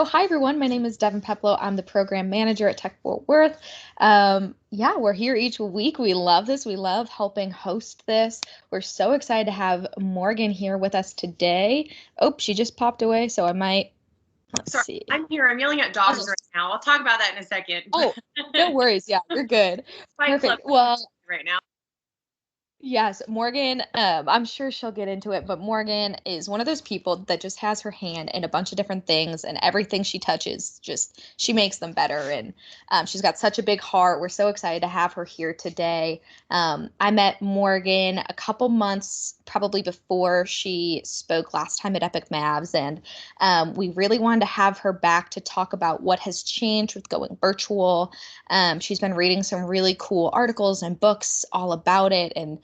Hi everyone, my name is Devin Peplow. I'm the program manager at Tech Fort Worth. Yeah, we're here each week. We love this. We love helping host this. We're so excited to have Morgan here with us today. Oh, she just popped away, so I might, let's Sorry, see. I'm here. I'm yelling at dogs right now. I'll talk about that in a second. Oh, no worries. Yeah, you're good. Fight Club Perfect. Well, right now. yes, Morgan, I'm sure she'll get into it, but Morgan is one of those people that just has her hand in a bunch of different things, and everything she touches, just she makes them better. And she's got such a big heart. We're so excited to have her here today. I met Morgan a couple months probably before she spoke last time at EpICMavs, and we really wanted to have her back to talk about what has changed with going virtual. She's been reading some really cool articles and books all about it, and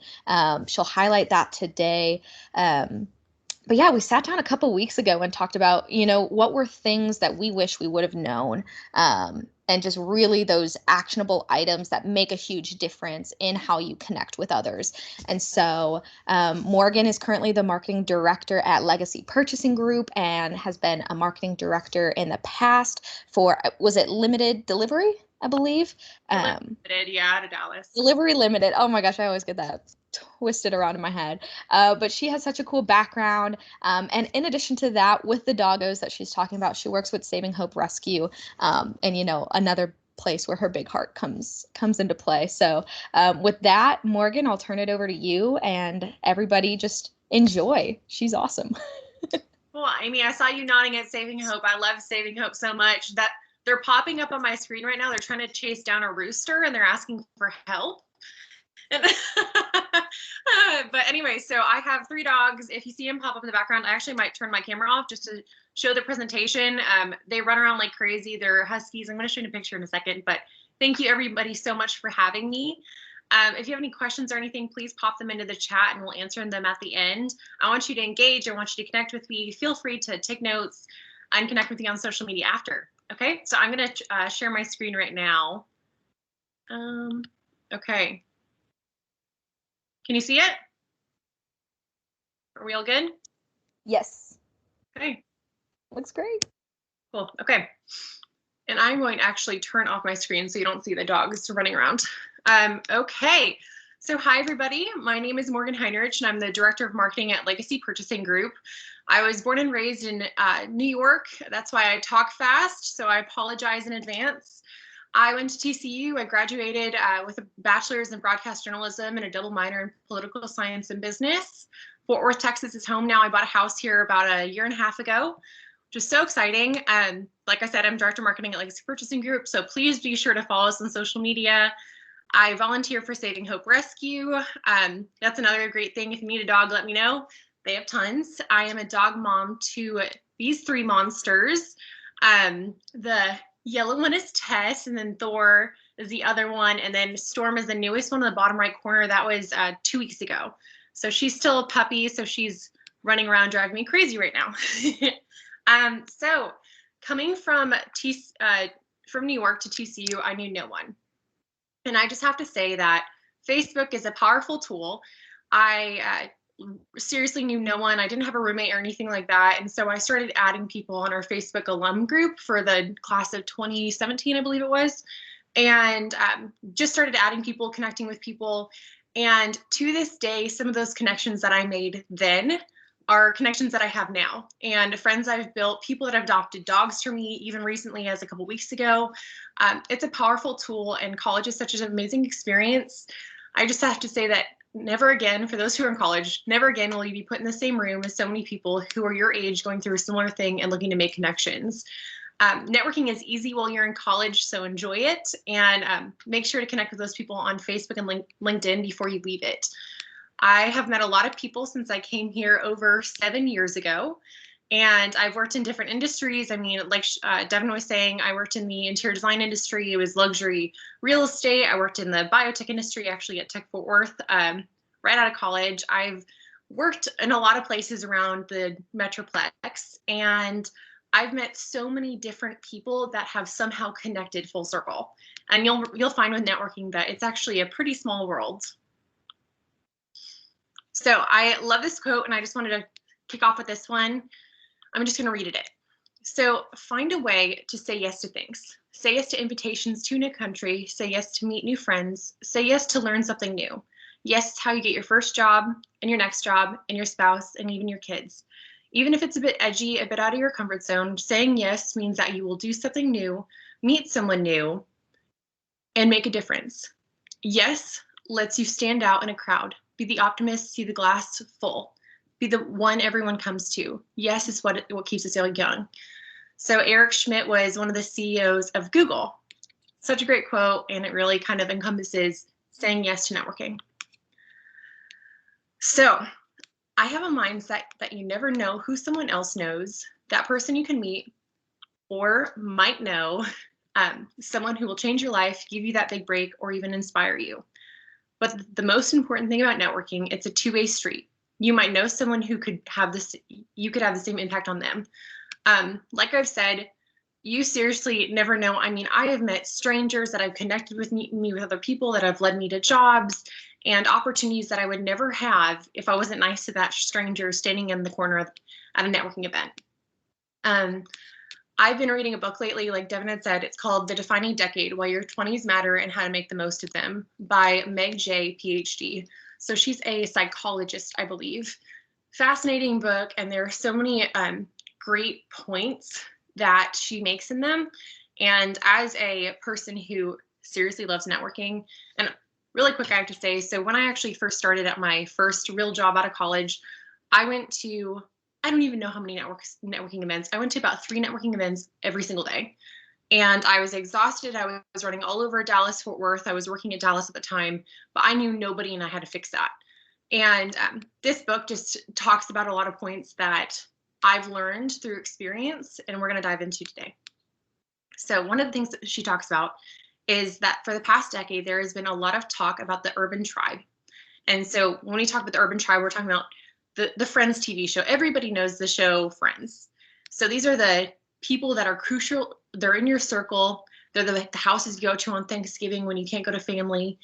she'll highlight that today. But yeah, we sat down a couple weeks ago and talked about, what were things that we wish we would have known, and just really those actionable items that make a huge difference in how you connect with others. And so Morgan is currently the marketing director at Legacy Purchasing Group and has been a marketing director in the past for, was it Limited Delivery, I believe? Limited, yeah, out of Dallas. Delivery Limited. Oh my gosh, I always get that twisted around in my head. But she has such a cool background. And in addition to that, with the doggos that she's talking about, she works with Saving Hope Rescue, and another place where her big heart comes into play. So with that, Morgan, I'll turn it over to you, and everybody just enjoy. She's awesome. Well, Amy, I saw you nodding at Saving Hope. I love Saving Hope so much that they're popping up on my screen right now. They're trying to chase down a rooster and they're asking for help. And but anyway, so I have 3 dogs. If you see them pop up in the background, I actually might turn my camera off just to show the presentation. They run around like crazy. They're huskies. I'm going to show you a picture in a second, but thank you everybody so much for having me. If you have any questions or anything, please pop them into the chat and we'll answer them at the end. I want you to engage. I want you to connect with me. Feel free to take notes and connect with me on social media after. Okay, so I'm going to share my screen right now. Okay. Can you see it? Are we all good? Yes. Okay. Looks great. Cool. Okay. And I'm going to actually turn off my screen so you don't see the dogs running around. Okay. So hi, everybody. My name is Morgan Heinrich, and I'm the Director of Marketing at Legacy Purchasing Group. I was born and raised in New York. That's why I talk fast, so I apologize in advance. I went to TCU. I graduated with a bachelor's in broadcast journalism and a double minor in political science and business. Fort Worth, Texas is home now. I bought a house here about a year and a half ago, which is so exciting. Like I said, I'm Director of Marketing at Legacy Purchasing Group, so please be sure to follow us on social media. I volunteer for Saving Hope Rescue. That's another great thing. If you need a dog, let me know. They have tons. I am a dog mom to these 3 monsters. The yellow one is Tess, and then Thor is the other one, and then Storm is the newest one in the bottom right corner. That was 2 weeks ago. So she's still a puppy, so she's running around driving me crazy right now. So coming from New York to TCU, I knew no one. And I just have to say that Facebook is a powerful tool. I seriously knew no one. I didn't have a roommate or anything like that. And so I started adding people on our Facebook alum group for the class of 2017, I believe it was. And just started adding people, connecting with people. And to this day, some of those connections that I made then are connections that I have now, and friends I've built, people that have adopted dogs for me, even recently as a couple weeks ago. It's a powerful tool, and college is such an amazing experience. I just have to say that never again, for those who are in college, never again will you be put in the same room as so many people who are your age going through a similar thing and looking to make connections. Networking is easy while you're in college, so enjoy it, and make sure to connect with those people on Facebook and LinkedIn before you leave it. I have met a lot of people since I came here over 7 years ago, and I've worked in different industries. I mean, like Devin was saying, I worked in the interior design industry. It was luxury real estate. I worked in the biotech industry, actually at Tech Fort Worth, right out of college. I've worked in a lot of places around the Metroplex, and I've met so many different people that have somehow connected full circle. And you'll find with networking that it's actually a pretty small world. So I love this quote, and I just wanted to kick off with this one. I'm just going to read it. So find a way to say yes to things. Say yes to invitations to a new country. Say yes to meet new friends. Say yes to learn something new. Yes, it's how you get your first job and your next job and your spouse and even your kids. Even if it's a bit edgy, a bit out of your comfort zone, saying yes means that you will do something new, meet someone new, and make a difference. Yes lets you stand out in a crowd. Be the optimist, see the glass full. Be the one everyone comes to. Yes is what keeps us young. So Eric Schmidt was one of the CEOs of Google. Such a great quote, and it really kind of encompasses saying yes to networking. So I have a mindset that you never know who someone else knows, that person you can meet or might know, someone who will change your life, give you that big break, or even inspire you. But the most important thing about networking, it's a two-way street. You might know someone who could have this, you could have the same impact on them. Like I've said, you seriously never know. I mean, I have met strangers that have connected with me with other people that have led me to jobs and opportunities that I would never have if I wasn't nice to that stranger standing in the corner at a networking event. I've been reading a book lately, like Devin had said, it's called The Defining Decade, Why Your 20s Matter and How to Make the Most of Them by Meg J, PhD. So she's a psychologist, I believe. Fascinating book, and there are so many great points that she makes in them. And as a person who seriously loves networking, and really quick, I have to say, so when I actually first started at my first real job out of college, I went to, I don't even know how many networking events. I went to about 3 networking events every single day. And I was exhausted. I was running all over Dallas, Fort Worth. I was working at Dallas at the time, but I knew nobody and I had to fix that. And this book just talks about a lot of points that I've learned through experience, and we're going to dive into today. So one of the things that she talks about is that for the past decade, there has been a lot of talk about the urban tribe. And so when we talk about the urban tribe, we're talking about the Friends TV show. Everybody knows the show Friends. So these are the people that are crucial. They're in your circle. They're the houses you go to on Thanksgiving when you can't go to family.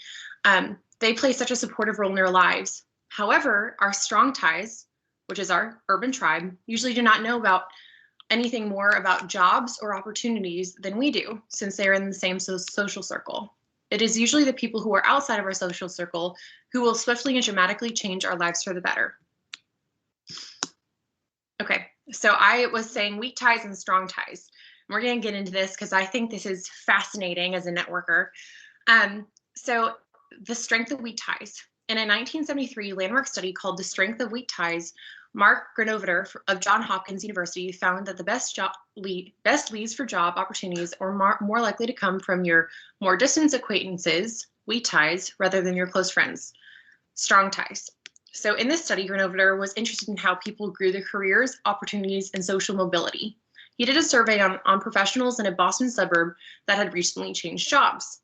They play such a supportive role in their lives. However, our strong ties, which is our urban tribe, usually do not know about anything more about jobs or opportunities than we do, since they're in the same social circle. It is usually the people who are outside of our social circle who will swiftly and dramatically change our lives for the better. Okay, so I was saying weak ties and strong ties. We're going to get into this because I think this is fascinating as a networker. So the strength of weak ties. In a 1973 landmark study called The Strength of Weak Ties, Mark Granovetter of Johns Hopkins University found that the best leads for job opportunities are more likely to come from your more distant acquaintances, weak ties, rather than your close friends, strong ties. So in this study, Granovetter was interested in how people grew their careers, opportunities, and social mobility. He did a survey on professionals in a Boston suburb that had recently changed jobs.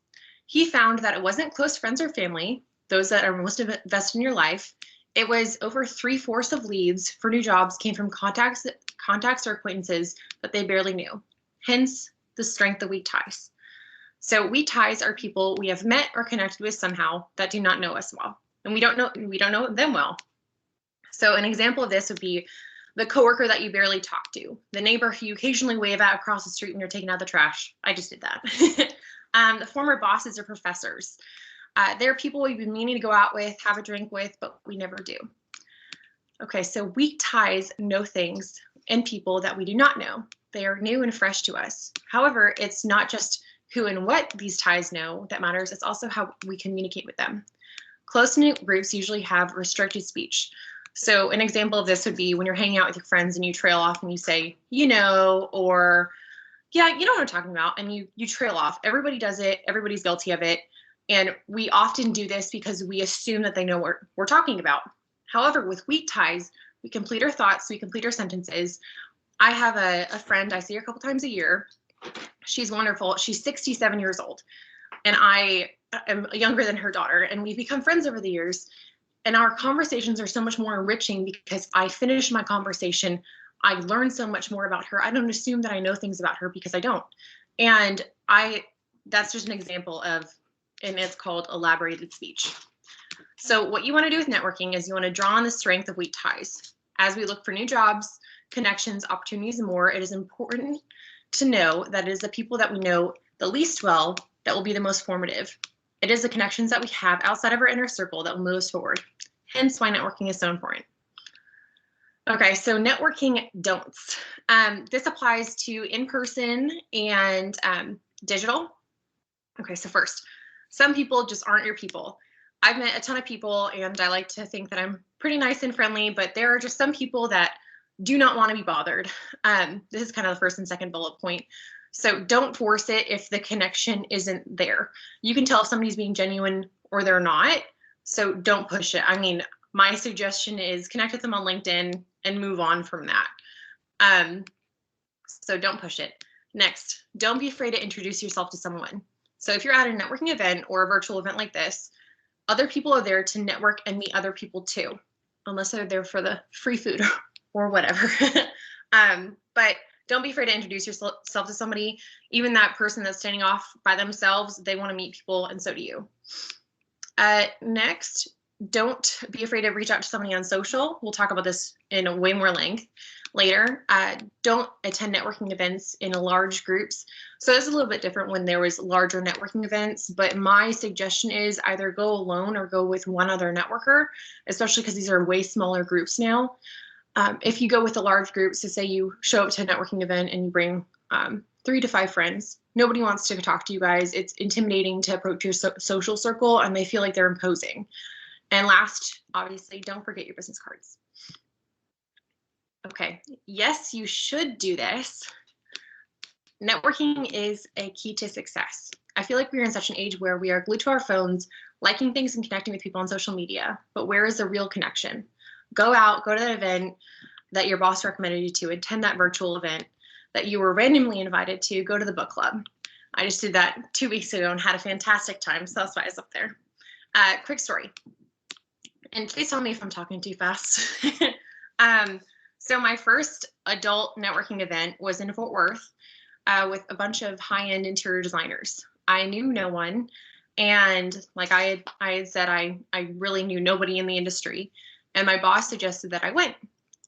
He found that it wasn't close friends or family, those that are most invested in your life. It was over 3/4 of leads for new jobs came from contacts or acquaintances that they barely knew. Hence, the strength of weak ties. So weak ties are people we have met or connected with somehow that do not know us well, and we don't know them well. So an example of this would be the coworker that you barely talk to, the neighbor who you occasionally wave at across the street when you're taking out the trash. I just did that. The former bosses or professors. They're people we've been meaning to go out with, have a drink with, but we never do. Okay, so weak ties know things and people that we do not know. They are new and fresh to us. However, it's not just who and what these ties know that matters, it's also how we communicate with them. Close-knit groups usually have restricted speech. So an example of this would be when you're hanging out with your friends and you trail off and you say, you know, or yeah, you know what I'm talking about, and you trail off. Everybody does it, everybody's guilty of it. And we often do this because we assume that they know what we're talking about. However, with weak ties, we complete our thoughts, we complete our sentences. I have a friend, I see her a couple times a year. She's wonderful. She's 67 years old. And I am younger than her daughter. And we've become friends over the years. And our conversations are so much more enriching because I finish my conversation. I learn so much more about her. I don't assume that I know things about her because I don't. And that's just an example of, and it's called elaborated speech. So what you want to do with networking is you want to draw on the strength of weak ties. As we look for new jobs, connections, opportunities more, it is important to know that it is the people that we know the least well that will be the most formative. It is the connections that we have outside of our inner circle that will move us forward. Hence why networking is so important. Okay, so networking don'ts. This applies to in-person and digital. Okay, so first, some people just aren't your people. I've met a ton of people and I like to think that I'm pretty nice and friendly, but there are just some people that do not want to be bothered. This is kind of the first and second bullet point. So don't force it if the connection isn't there. You can tell if somebody's being genuine or they're not, so don't push it. I mean, my suggestion is connect with them on LinkedIn and move on from that. So don't push it. Next, don't be afraid to introduce yourself to someone. So if you're at a networking event or a virtual event like this, other people are there to network and meet other people too, unless they're there for the free food or whatever. But don't be afraid to introduce yourself to somebody. Even that person that's standing off by themselves, they want to meet people, and so do you. Next, don't be afraid to reach out to somebody on social. We'll talk about this in way more length later. Don't attend networking events in large groups. So it's a little bit different when there was larger networking events, but my suggestion is either go alone or go with one other networker, especially because these are way smaller groups now. If you go with a large group, so say you show up to a networking event and you bring 3 to 5 friends, nobody wants to talk to you guys. It's intimidating to approach your social circle and they feel like they're imposing. And last, obviously, don't forget your business cards. Okay, yes, you should do this. Networking is a key to success. I feel like we're in such an age where we are glued to our phones, liking things and connecting with people on social media, but where is the real connection? Go out, go to that event that your boss recommended you to, attend that virtual event that you were randomly invited to, go to the book club. I just did that 2 weeks ago and had a fantastic time, so that's why I was up there. Quick story. And please tell me if I'm talking too fast. So my first adult networking event was in Fort Worth with a bunch of high-end interior designers. I knew no one, and like I had said, I really knew nobody in the industry, and my boss suggested that I went.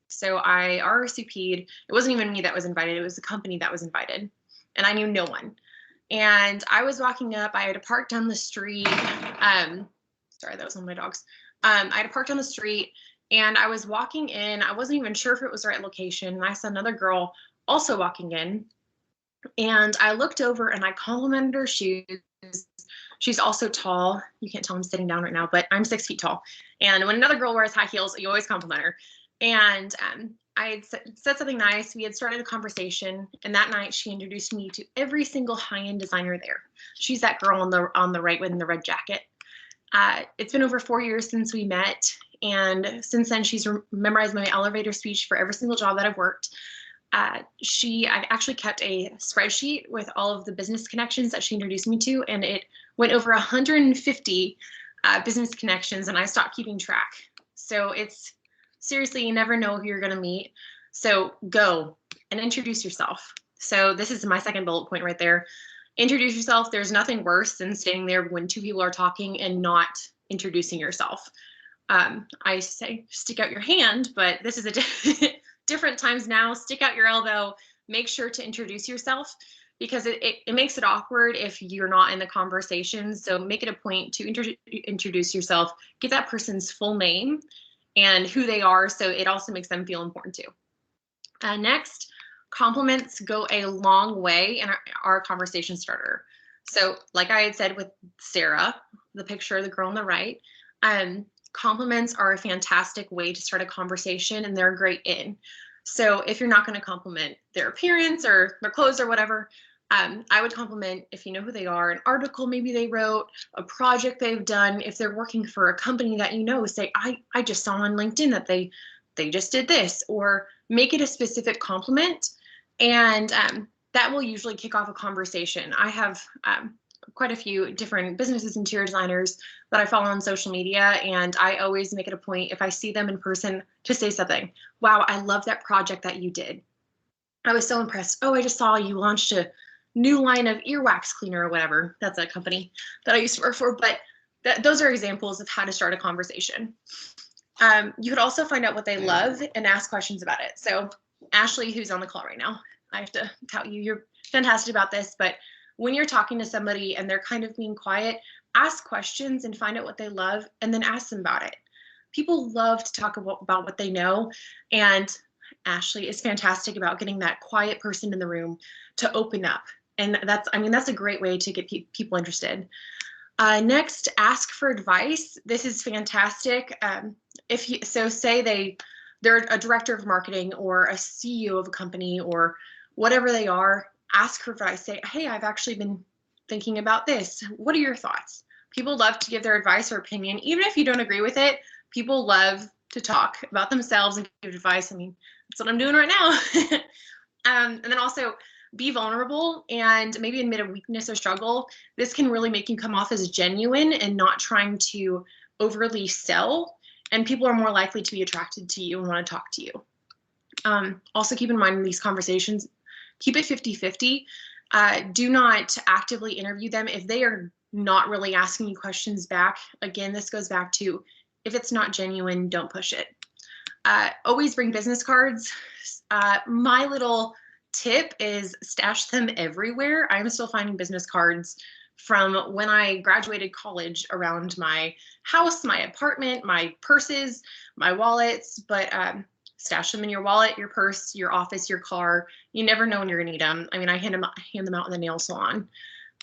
So I RSVP'd. It wasn't even me that was invited, it was the company that was invited, and I knew no one. And I was walking up, I had to park down the street. Sorry, that was one of my dogs. I had to park down the street and I was walking in. I wasn't even sure if it was the right location. And I saw another girl also walking in. And I looked over and I complimented her shoes. She's also tall. You can't tell I'm sitting down right now, but I'm 6 feet tall. And when another girl wears high heels, you always compliment her. And I had said something nice. We had started a conversation. And that night she introduced me to every single high-end designer there. She's that girl on the right in the red jacket. It's been over 4 years since we met, and since then she's memorized my elevator speech for every single job that I've worked. I actually kept a spreadsheet with all of the business connections that she introduced me to, and it went over 150 business connections, and I stopped keeping track. So it's seriously, you never know who you're going to meet. So go and introduce yourself. So this is my second bullet point right there. Introduce yourself. There's nothing worse than standing there when 2 people are talking and not introducing yourself. I say stick out your hand, but this is a different times now. Stick out your elbow. Make sure to introduce yourself because it makes it awkward if you're not in the conversation. So make it a point to introduce yourself. Get that person's full name and who they are, so it also makes them feel important too. Next. Compliments go a long way in our conversation starter. So like I had said with Sarah, the picture of the girl on the right, compliments are a fantastic way to start a conversation and they're great in. So if you're not going to compliment their appearance or their clothes or whatever, I would compliment, if you know who they are, an article maybe they wrote, a project they've done. If they're working for a company that you know, say, I just saw on LinkedIn that they just did this, or make it a specific compliment. And that will usually kick off a conversation. I have quite a few different businesses, interior designers that I follow on social media, and I always make it a point if I see them in person to say something. Wow, I love that project that you did. I was so impressed. Oh, I just saw you launched a new line of earwax cleaner or whatever. That's a company that I used to work for, but those are examples of how to start a conversation. You could also find out what they love and ask questions about it. So Ashley, who's on the call right now, I have to tout you. You're fantastic about this, but when you're talking to somebody and they're kind of being quiet, ask questions and find out what they love and then ask them about it. People love to talk about what they know, and Ashley is fantastic about getting that quiet person in the room to open up. And that's a great way to get people interested. Next, ask for advice. This is fantastic. Say they're a director of marketing or a CEO of a company or whatever they are, ask for advice. Say, hey, I've actually been thinking about this. What are your thoughts? People love to give their advice or opinion. Even if you don't agree with it, people love to talk about themselves and give advice. I mean, that's what I'm doing right now. And then also be vulnerable and maybe admit a weakness or struggle. This can really make you come off as genuine and not trying to overly sell. And people are more likely to be attracted to you and want to talk to you. Also keep in mind in these conversations, keep it 50-50. Do not actively interview them if they are not really asking you questions back. Again, this goes back to if it's not genuine, don't push it. Always bring business cards. My little tip is stash them everywhere. I'm still finding business cards from when I graduated college around my house, my apartment, my purses, my wallets, but stash them in your wallet, your purse, your office, your car. You never know when you're gonna need them. I mean, I hand them out in the nail salon,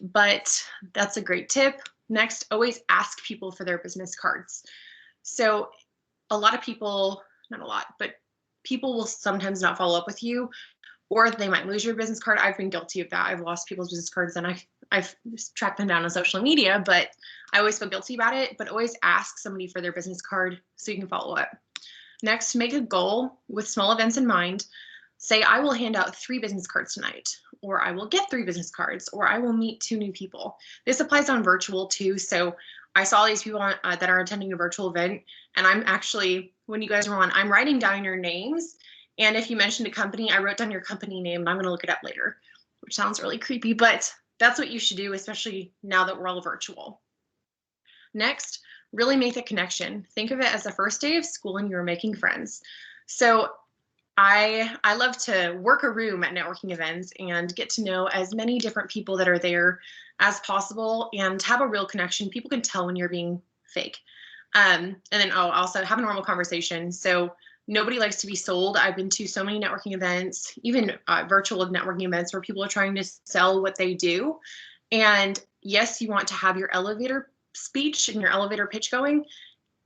but that's a great tip. Next, always ask people for their business cards. So a lot of people, not a lot, but people will sometimes not follow up with you, or they might lose your business card. I've been guilty of that. I've lost people's business cards and I've tracked them down on social media, but I always feel guilty about it. But always ask somebody for their business card so you can follow up. Next, make a goal with small events in mind. Say, I will hand out 3 business cards tonight, or I will get 3 business cards, or I will meet 2 new people. This applies on virtual too. So I saw these people that are attending a virtual event, and I'm actually, when you guys are on, I'm writing down your names. And if you mentioned a company, I wrote down your company name and I'm gonna look it up later, which sounds really creepy, but that's what you should do, especially now that we're all virtual. Next, really make a connection. Think of it as the first day of school and you're making friends. So I love to work a room at networking events and get to know as many different people that are there as possible and have a real connection. People can tell when you're being fake. And then also have a normal conversation. So nobody likes to be sold. I've been to so many networking events, even virtual networking events where people are trying to sell what they do. And yes, you want to have your elevator speech and your elevator pitch going,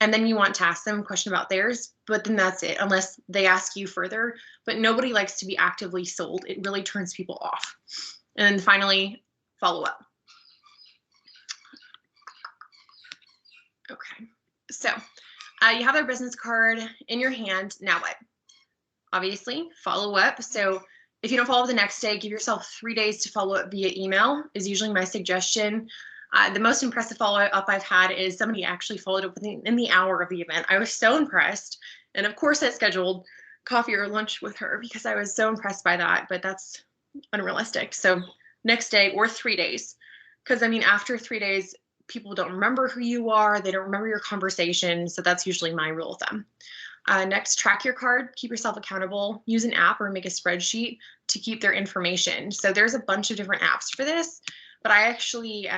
and then you want to ask them a question about theirs, but then that's it, unless they ask you further. But nobody likes to be actively sold. It really turns people off. And then finally, follow up. Okay, so you have their business card in your hand. Now what? Obviously, follow up. So if you don't follow up the next day, give yourself 3 days to follow up via email is usually my suggestion. The most impressive follow-up I've had is somebody actually followed up in the hour of the event. I was so impressed. And of course I scheduled coffee or lunch with her because I was so impressed by that, but that's unrealistic. So next day or 3 days, because I mean, after 3 days, people don't remember who you are. They don't remember your conversation. So that's usually my rule of thumb. Next, track your card, keep yourself accountable, use an app or make a spreadsheet to keep their information. So there's a bunch of different apps for this. But I actually,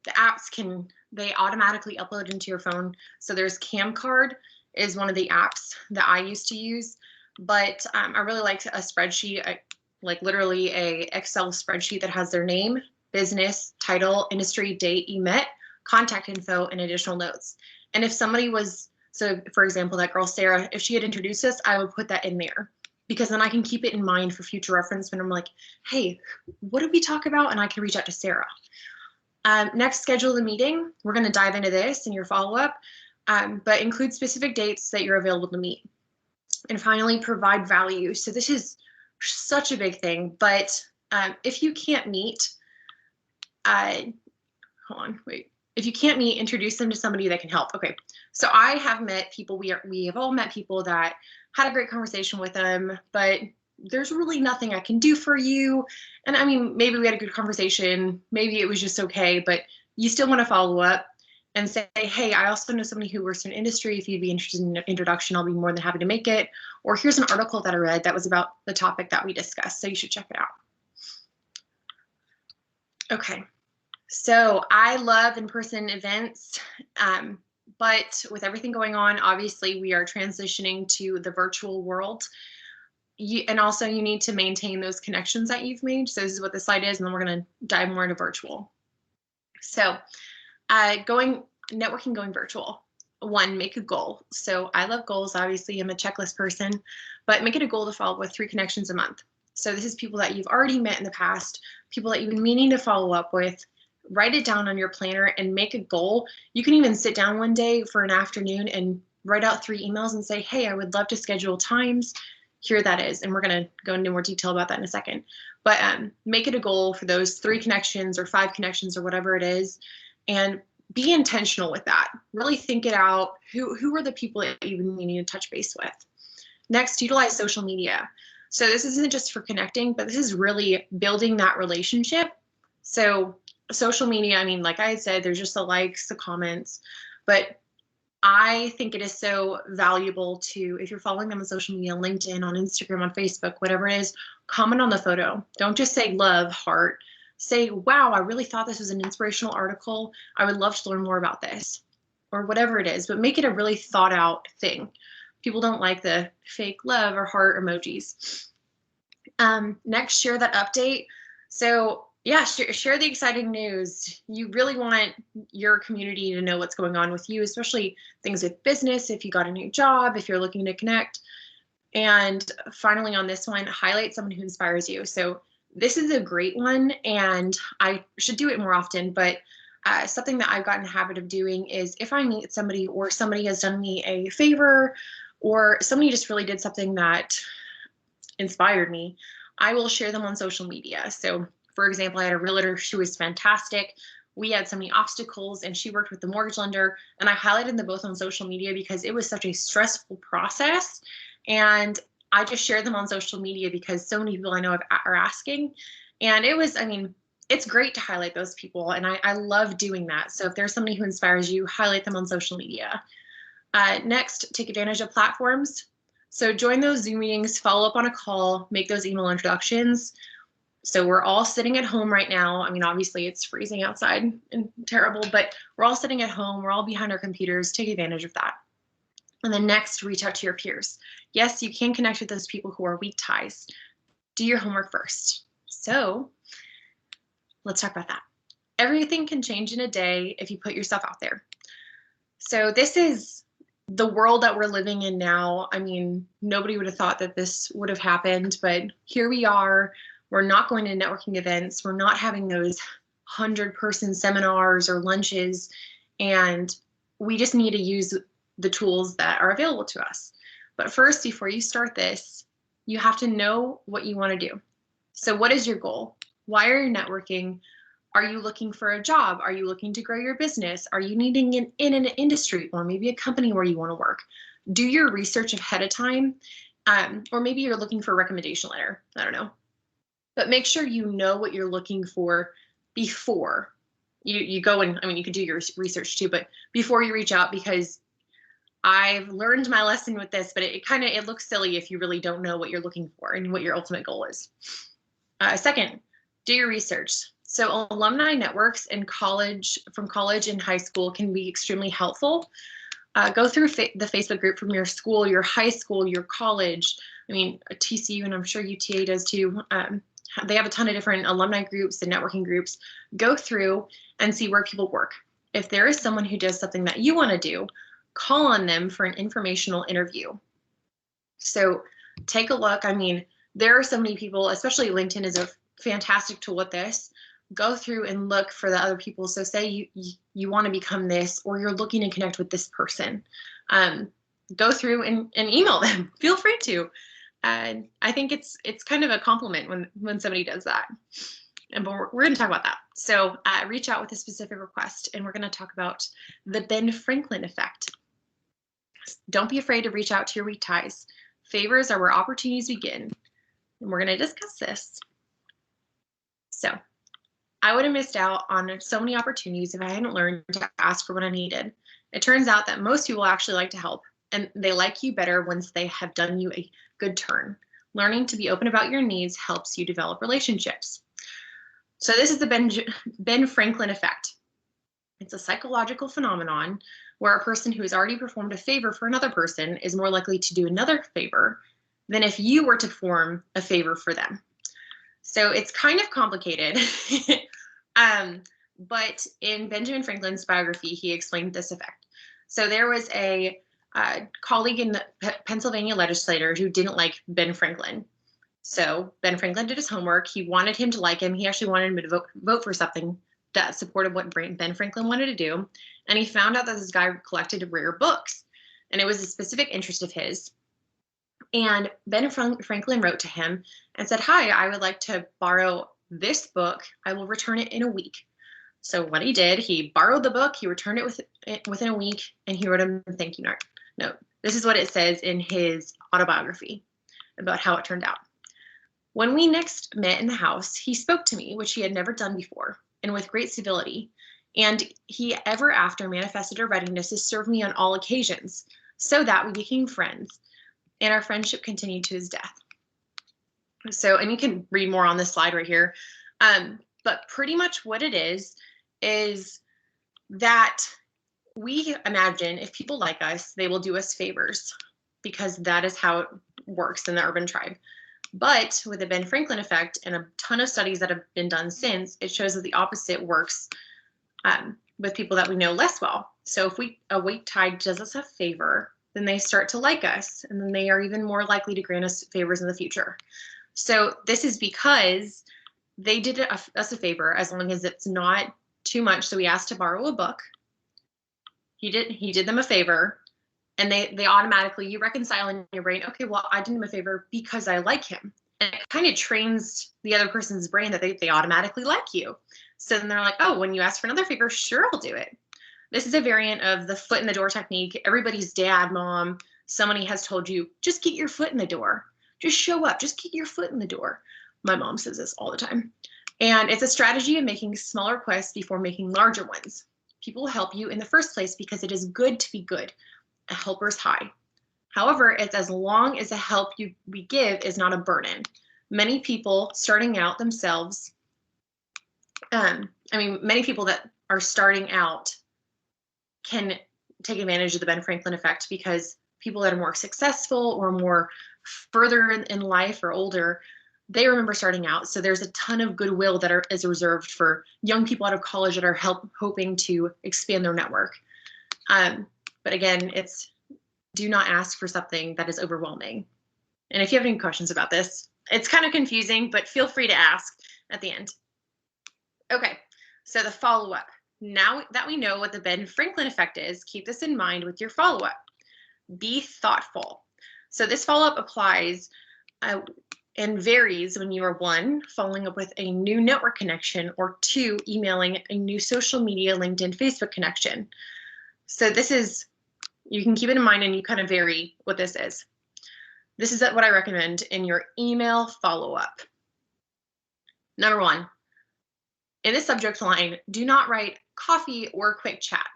the apps they automatically upload into your phone. So there's Camcard is one of the apps that I used to use, but I really like a spreadsheet, like literally a Excel spreadsheet that has their name, business, title, industry, date, EMET, contact info, and additional notes. And if somebody was, so for example, that girl, Sarah, if she had introduced us, I would put that in there, because then I can keep it in mind for future reference when I'm like, hey, what did we talk about? And I can reach out to Sarah. Next, schedule the meeting. We're going to dive into this in your follow-up, but include specific dates that you're available to meet. And finally, provide value. So this is such a big thing, but if you can't meet, if you can't meet, introduce them to somebody that can help. Okay, so I have met people, we have all met people that had a great conversation with them, but there's really nothing I can do for you. And I mean, maybe we had a good conversation, maybe it was just okay, but you still want to follow up. and say, hey, I also know somebody who works in industry. If you'd be interested in an introduction, I'll be more than happy to make it. Or here's an article that I read that was about the topic that we discussed, so you should check it out. Okay, so I love in-person events, but with everything going on, obviously we are transitioning to the virtual world. And also you need to maintain those connections that you've made. So this is what the slide is, and then we're going to dive more into virtual. So networking going virtual. One, make a goal. So I love goals. Obviously, I'm a checklist person, but make it a goal to follow up with 3 connections a month. So this is people that you've already met in the past, people that you've been meaning to follow up with. Write it down on your planner and make a goal. You can even sit down one day for an afternoon and write out 3 emails and say, hey, I would love to schedule times. Here that is. And we're going to go into more detail about that in a second. But make it a goal for those 3 connections or 5 connections or whatever it is. And be intentional with that. Really think it out. Who are the people that you've been meaning to touch base with? Next, utilize social media. So this isn't just for connecting, but this is really building that relationship. So social media, I mean, like I had said, there's just the likes, the comments, but I think it is so valuable to, if you're following them on social media, LinkedIn, on Instagram, on Facebook, whatever it is, comment on the photo. Don't just say love, heart. Say, wow, I really thought this was an inspirational article. I would love to learn more about this, or whatever it is, but make it a really thought out thing. People don't like the fake love or heart emojis. Next, share that update. So yeah, share the exciting news. You really want your community to know what's going on with you, especially things with business, if you got a new job, if you're looking to connect. And finally on this one, highlight someone who inspires you. So this is a great one, and I should do it more often, but something that I've gotten in the habit of doing is if I meet somebody or somebody has done me a favor or somebody just really did something that inspired me, I will share them on social media. So for example, I had a realtor, she was fantastic. We had so many obstacles and she worked with the mortgage lender, and I highlighted them both on social media because it was such a stressful process. And I just shared them on social media because so many people I know are asking. And it was, I mean, it's great to highlight those people. And I love doing that. So if there's somebody who inspires you, highlight them on social media. Next, take advantage of platforms. So join those Zoom meetings, follow up on a call, make those email introductions. So we're all sitting at home right now. I mean, obviously it's freezing outside and terrible, but we're all sitting at home. We're all behind our computers. Take advantage of that. And then next, reach out to your peers. Yes, you can connect with those people who are weak ties. Do your homework first. So let's talk about that. Everything can change in a day if you put yourself out there. So this is the world that we're living in now. I mean, nobody would have thought that this would have happened, but here we are. We're not going to networking events. We're not having those 100-person seminars or lunches. And we just need to use the tools that are available to us. But first, before you start this, you have to know what you want to do. So what is your goal? Why are you networking? Are you looking for a job? Are you looking to grow your business? Are you needing in an industry or maybe a company where you want to work? Do your research ahead of time. Or maybe you're looking for a recommendation letter. I don't know. But make sure you know what you're looking for before you go, and I mean, you could do your research too, but before you reach out, because I've learned my lesson with this, but it looks silly if you really don't know what you're looking for and what your ultimate goal is. Second, do your research. So alumni networks in from college and high school can be extremely helpful. Go through the Facebook group from your school, your high school, your college. I mean, TCU, and I'm sure UTA does too. They have a ton of different alumni groups and networking groups. Go through and see where people work. If there is someone who does something that you want to do, call on them for an informational interview. So take a look. I mean, there are so many people, especially LinkedIn is a fantastic tool with this. Go through and look for the other people. So say you want to become this, or you're looking to connect with this person. Go through and email them. Feel free to. And I think it's kind of a compliment when somebody does that. And we're going to talk about that. So reach out with a specific request, and we're going to talk about the Ben Franklin effect. Don't be afraid to reach out to your weak ties. Favors are where opportunities begin. And we're going to discuss this. So I would have missed out on so many opportunities if I hadn't learned to ask for what I needed. It turns out that most people actually like to help, and they like you better once they have done you a good turn. Learning to be open about your needs helps you develop relationships. So this is the Ben Franklin effect. It's a psychological phenomenon where a person who has already performed a favor for another person is more likely to do another favor than if you were to perform a favor for them. So it's kind of complicated. But in Benjamin Franklin's biography, he explained this effect. So there was a colleague in the Pennsylvania legislature who didn't like Ben Franklin. So Ben Franklin did his homework. He wanted him to like him. He actually wanted him to vote for something that supported what Ben Franklin wanted to do. And he found out that this guy collected rare books, and it was a specific interest of his. And Ben Franklin wrote to him and said, "Hi, I would like to borrow this book. I will return it in a week." So what he did, he borrowed the book, he returned it within a week, and he wrote him a thank you note. This is what it says in his autobiography about how it turned out. "When we next met in the house, he spoke to me, which he had never done before, and with great civility. And he ever after manifested a readiness to serve me on all occasions, so that we became friends, and our friendship continued to his death." So, and you can read more on this slide right here. But pretty much what it is that we imagine if people like us, they will do us favors, because that is how it works in the urban tribe. But with the Ben Franklin effect and a ton of studies that have been done since, it shows that the opposite works with people that we know less well. So if a white tide does us a favor, then they start to like us, and then they are even more likely to grant us favors in the future. So this is because they did us a favor as long as it's not too much. So we asked to borrow a book. He did them a favor, and they automatically, you reconcile in your brain, okay, well, I did him a favor because I like him. And it kind of trains the other person's brain that they automatically like you. So then they're like, oh, when you ask for another favor, sure, I'll do it. This is a variant of the foot in the door technique. Everybody's dad, mom, somebody has told you, just get your foot in the door. Just show up, just get your foot in the door. My mom says this all the time. And it's a strategy of making smaller requests before making larger ones. People will help you in the first place because it is good to be good. A helper's high. However, it's as long as the help we give is not a burden. Many people starting out themselves, many people that are starting out can take advantage of the Ben Franklin effect, because people that are more successful or more further in life or older, they remember starting out. So there's a ton of goodwill that is reserved for young people out of college that are hoping to expand their network. But again, do not ask for something that is overwhelming. And if you have any questions about this, it's kind of confusing, but feel free to ask at the end. Okay, so the follow-up. Now that we know what the Ben Franklin effect is, keep this in mind with your follow-up. Be thoughtful. So this follow-up applies and varies when you are 1, following up with a new network connection, or 2, emailing a new social media, LinkedIn, Facebook connection. So this is, you can keep it in mind, and you kind of vary what this is. This is what I recommend in your email follow-up. Number 1, in the subject line, do not write coffee or quick chat.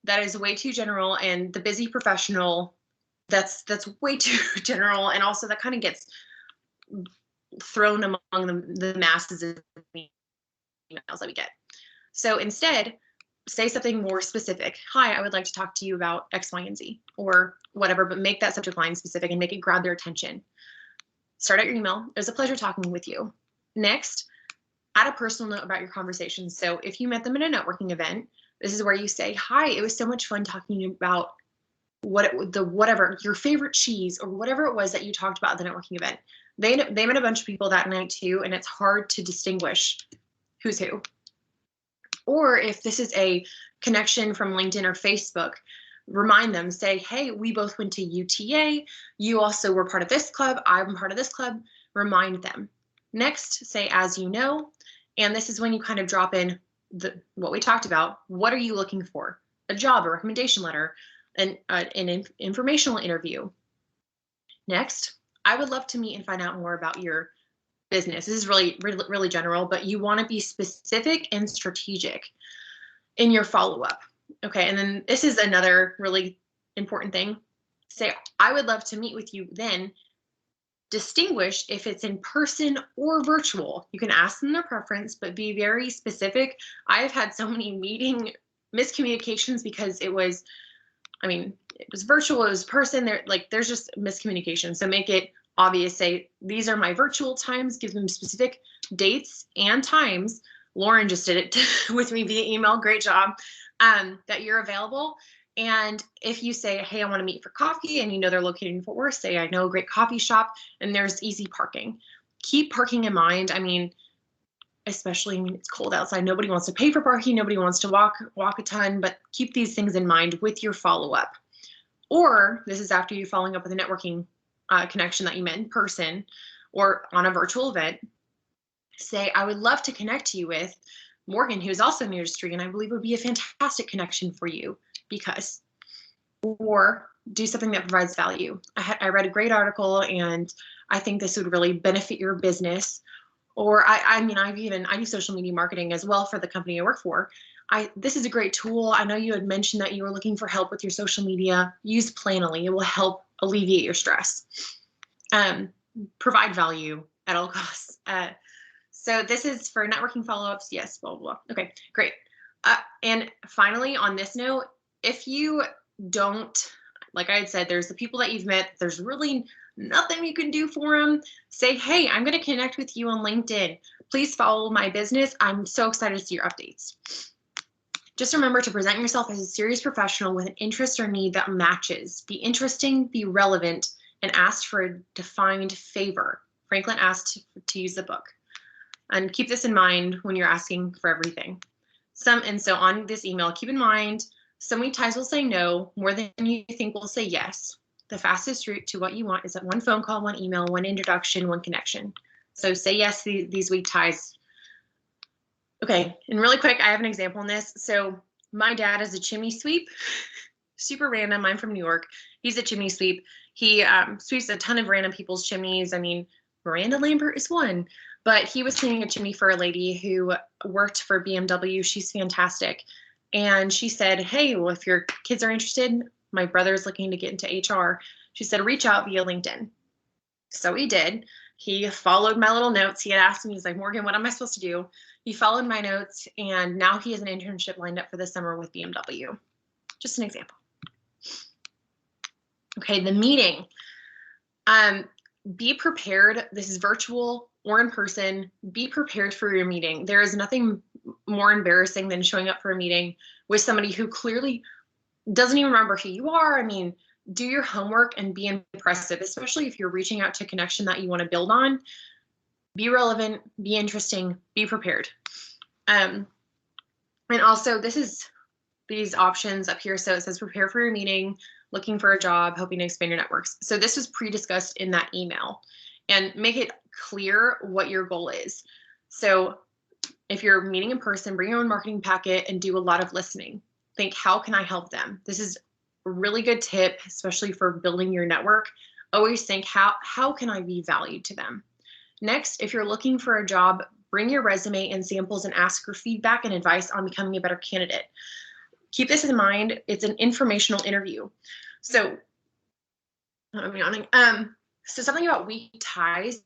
That is way too general, and the busy professional, that's way too general, and also that kind of gets thrown among the masses of emails that we get. So instead, say something more specific. Hi, I would like to talk to you about X, Y, and Z, or whatever, but make that subject line specific and make it grab their attention. Start out your email. It was a pleasure talking with you. Next, add a personal note about your conversation. So if you met them at a networking event, this is where you say, hi, it was so much fun talking about whatever, your favorite cheese, or whatever it was that you talked about at the networking event. They met a bunch of people that night too, and it's hard to distinguish who's who. Or if this is a connection from LinkedIn or Facebook, remind them, say, hey, we both went to UTA. You also were part of this club. I'm part of this club. Remind them. Next, say, as you know, and this is when you kind of drop in what we talked about. What are you looking for? A job, a recommendation letter, an informational interview. Next, I would love to meet and find out more about your business. This is really, really, really general, but you want to be specific and strategic in your follow-up. Okay, and then this is another really important thing. Say, I would love to meet with you then. Distinguish if it's in person or virtual. You can ask them their preference, but be very specific. I have had so many meeting miscommunications because it was virtual, it was person. There's just miscommunication. So make it obvious. Say, these are my virtual times. Give them specific dates and times. Lauren just did it with me via email. Great job. That you're available. And if you say, hey, I want to meet for coffee, and you know they're located in Fort Worth, say, I know a great coffee shop and there's easy parking. Keep parking in mind. I mean, especially when it's cold outside, nobody wants to pay for parking. Nobody wants to walk a ton, but keep these things in mind with your follow-up. Or this is after you following up with a networking connection that you met in person or on a virtual event. Say, I would love to connect you with Morgan, who's also in the industry, and I believe would be a fantastic connection for you because, or do something that provides value. I read a great article and I think this would really benefit your business. Or I do social media marketing as well for the company I work for. This is a great tool. I know you had mentioned that you were looking for help with your social media. Use Planoly. It will help alleviate your stress. Provide value at all costs. So this is for networking follow-ups. Yes, blah, blah, blah. Okay, great. And finally, on this note, if you don't, like I had said, there's the people that you've met, there's really nothing you can do for them. Say, hey, I'm going to connect with you on LinkedIn. Please follow my business. I'm so excited to see your updates. Just remember to present yourself as a serious professional with an interest or need that matches. Be interesting, be relevant, and ask for a defined favor. Franklin asked to use the book. And keep this in mind when you're asking for everything. So on this email, keep in mind, so many times we'll say no more than you think we'll say yes. The fastest route to what you want is that one phone call, one email, one introduction, one connection. So say yes to these weak ties. Okay, and really quick, I have an example in this. So my dad is a chimney sweep, super random. I'm from New York. He's a chimney sweep. He sweeps a ton of random people's chimneys. I mean, Miranda Lambert is one. But he was cleaning a chimney for a lady who worked for BMW. She's fantastic. And she said, hey, well, if your kids are interested, my brother's looking to get into HR. She said, reach out via LinkedIn. So he did. He followed my little notes. He had asked me, he's like, Morgan, what am I supposed to do? He followed my notes, and now he has an internship lined up for the summer with BMW. Just an example. Okay, the meeting. Be prepared. This is virtual or in person. Be prepared for your meeting. There is nothing more embarrassing than showing up for a meeting with somebody who clearly doesn't even remember who you are. I mean, do your homework and be impressive, especially if you're reaching out to a connection that you want to build on. Be relevant, be interesting, be prepared. And also, these options up here. So it says prepare for your meeting, looking for a job, hoping to expand your networks. So this was pre-discussed in that email, and make it clear what your goal is. So if you're meeting in person, bring your own marketing packet and do a lot of listening. Think, how can I help them? This is a really good tip, especially for building your network. Always think, how can I be valued to them? Next, if you're looking for a job, bring your resume and samples and ask for feedback and advice on becoming a better candidate. Keep this in mind. It's an informational interview. So, so something about weak ties,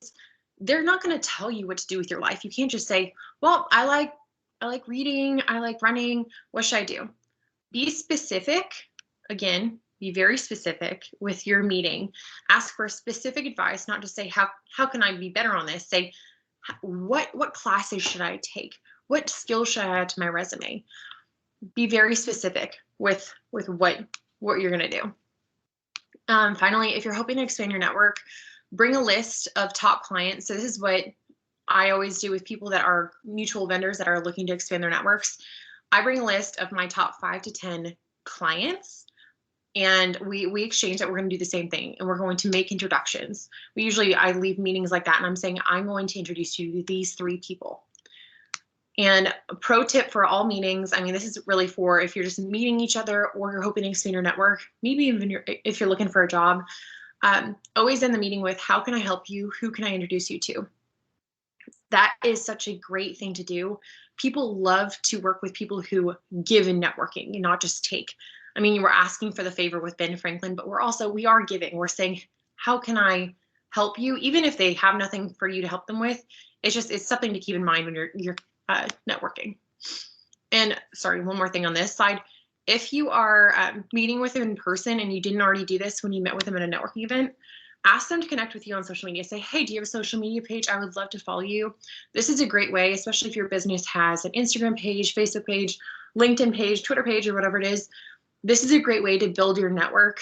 they're not going to tell you what to do with your life. You can't just say, well, I like reading, I like running, what should I do? Be specific. Again, be very specific with your meeting. Ask for specific advice, not just say, how can I be better on this? Say, what classes should I take? What skills should I add to my resume? Be very specific with what you're going to do. Finally, if you're hoping to expand your network, bring a list of top clients. So this is what I always do with people that are mutual vendors that are looking to expand their networks. I bring a list of my top 5 to 10 clients, and we exchange that. We're going to do the same thing, and we're going to make introductions. I leave meetings like that, and I'm saying, I'm going to introduce you to these 3 people. And a pro tip for all meetings, I mean, this is really for if you're just meeting each other or you're hoping to expand your network, maybe even if you're looking for a job, always end the meeting with, how can I help you? Who can I introduce you to? That is such a great thing to do. People love to work with people who give in networking and not just take. I mean, you were asking for the favor with Ben Franklin, but we are giving. We're saying, how can I help you? Even if they have nothing for you to help them with, it's something to keep in mind when you're networking. And sorry, one more thing on this side. If you are meeting with them in person and you didn't already do this when you met with them at a networking event, ask them to connect with you on social media. Say, hey, do you have a social media page? I would love to follow you. This is a great way, especially if your business has an Instagram page, Facebook page, LinkedIn page, Twitter page, or whatever it is. This is a great way to build your network.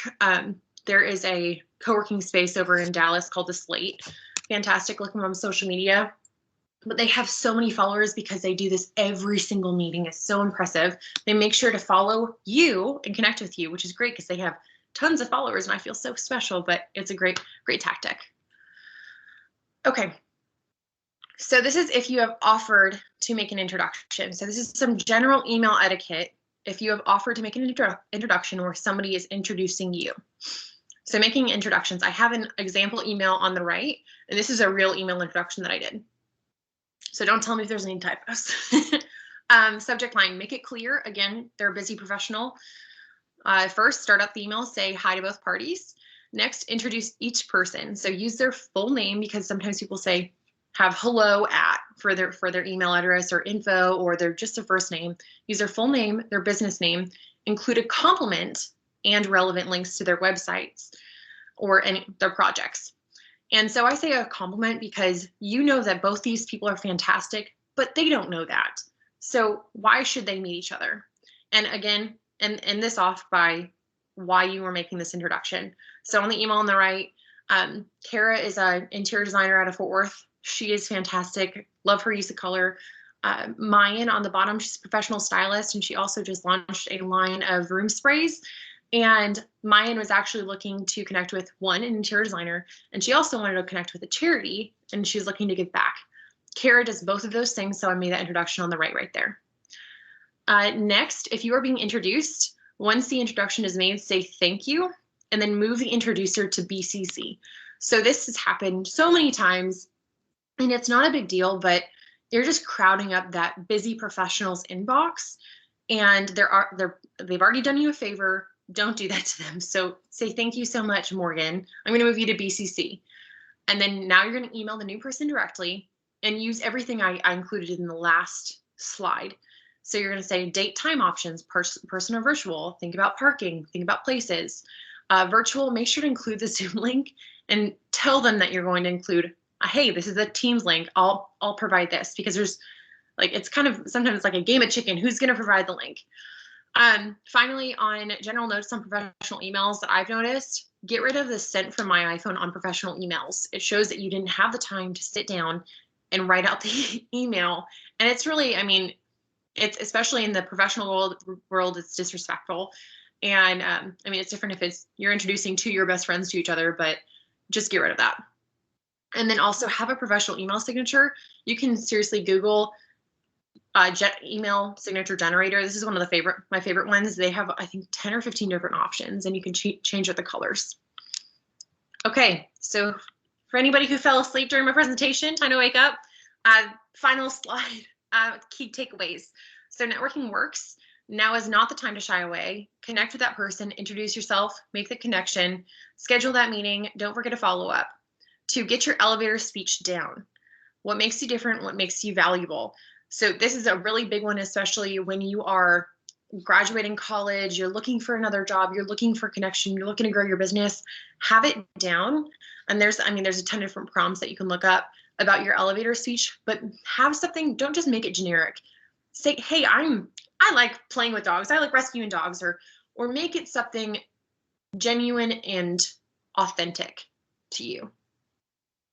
There is a co-working space over in Dallas called The Slate. Fantastic. Look them on social media. But they have so many followers because they do this every single meeting. It's so impressive. They make sure to follow you and connect with you, which is great because they have tons of followers and I feel so special, but it's a great tactic. Okay. So this is if you have offered to make an introduction. So this is some general email etiquette if you have offered to make an introduction where somebody is introducing you. So making introductions, I have an example email on the right, and this is a real email introduction that I did. So don't tell me if there's any typos. Subject line, make it clear. Again, they're a busy professional. First, start out the email, say hi to both parties. Next, introduce each person. So use their full name because sometimes people say have hello at for their email address or info or just their first name. Use their full name, their business name, include a compliment and relevant links to their websites or their projects. And so I say a compliment because you know that both these people are fantastic, but they don't know that. So why should they meet each other? And again, and this off by why you were making this introduction. So on the email on the right, Kara is an interior designer out of Fort Worth. She is fantastic. Love her use of color. Mayan on the bottom, she's a professional stylist, and she also just launched a line of room sprays. And Mayan was actually looking to connect with an interior designer, and she also wanted to connect with a charity, and she's looking to give back. Kara does both of those things, so I made that introduction on the right there. Next, if you are being introduced, once the introduction is made, say thank you, and then move the introducer to BCC. So this has happened so many times, and it's not a big deal, but they're just crowding up that busy professional's inbox, and they've already done you a favor. Don't do that to them. So say, thank you so much, Morgan. I'm going to move you to BCC. And then now you're going to email the new person directly and use everything I included in the last slide. So you're going to say date, time options, person or virtual, think about parking, think about places. Virtual, make sure to include the Zoom link and tell them that you're going to include, hey, this is a Teams link. I'll provide this because there's it's kind of sometimes like a game of chicken. Who's going to provide the link? Finally, on general notes on professional emails that I've noticed, get rid of the sent from my iPhone on professional emails. It shows that you didn't have the time to sit down and write out the email. And it's really, it's especially in the professional world, it's disrespectful. And it's different if you're introducing two of your best friends to each other, but just get rid of that. And then also have a professional email signature. You can seriously Google email signature generator. This is one of my favorite ones. They have, I think, 10 or 15 different options, and you can change out the colors. Okay, so for anybody who fell asleep during my presentation, time to wake up. Final slide, key takeaways. So networking works. Now is not the time to shy away. Connect with that person, introduce yourself, make the connection, schedule that meeting. Don't forget to follow up. To get your elevator speech down. What makes you different? What makes you valuable? So this is a really big one, especially when you are graduating college, you're looking for another job, you're looking for connection, you're looking to grow your business, have it down. And there's a ton of different prompts that you can look up about your elevator speech, but have something, don't just make it generic. Say, hey, I like playing with dogs, I like rescuing dogs, or make it something genuine and authentic to you.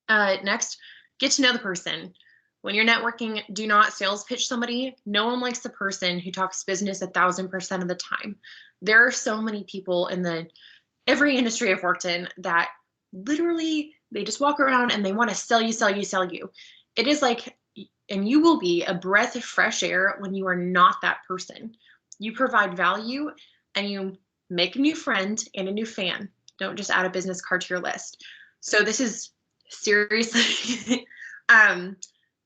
Next, get to know the person. When you're networking, do not sales pitch somebody. No one likes the person who talks business 1,000% of the time. There are so many people in every industry I've worked in that literally they just walk around and they want to sell you. It is like, and you will be a breath of fresh air when you are not that person. You provide value and you make a new friend and a new fan. Don't just add a business card to your list. So this is seriously,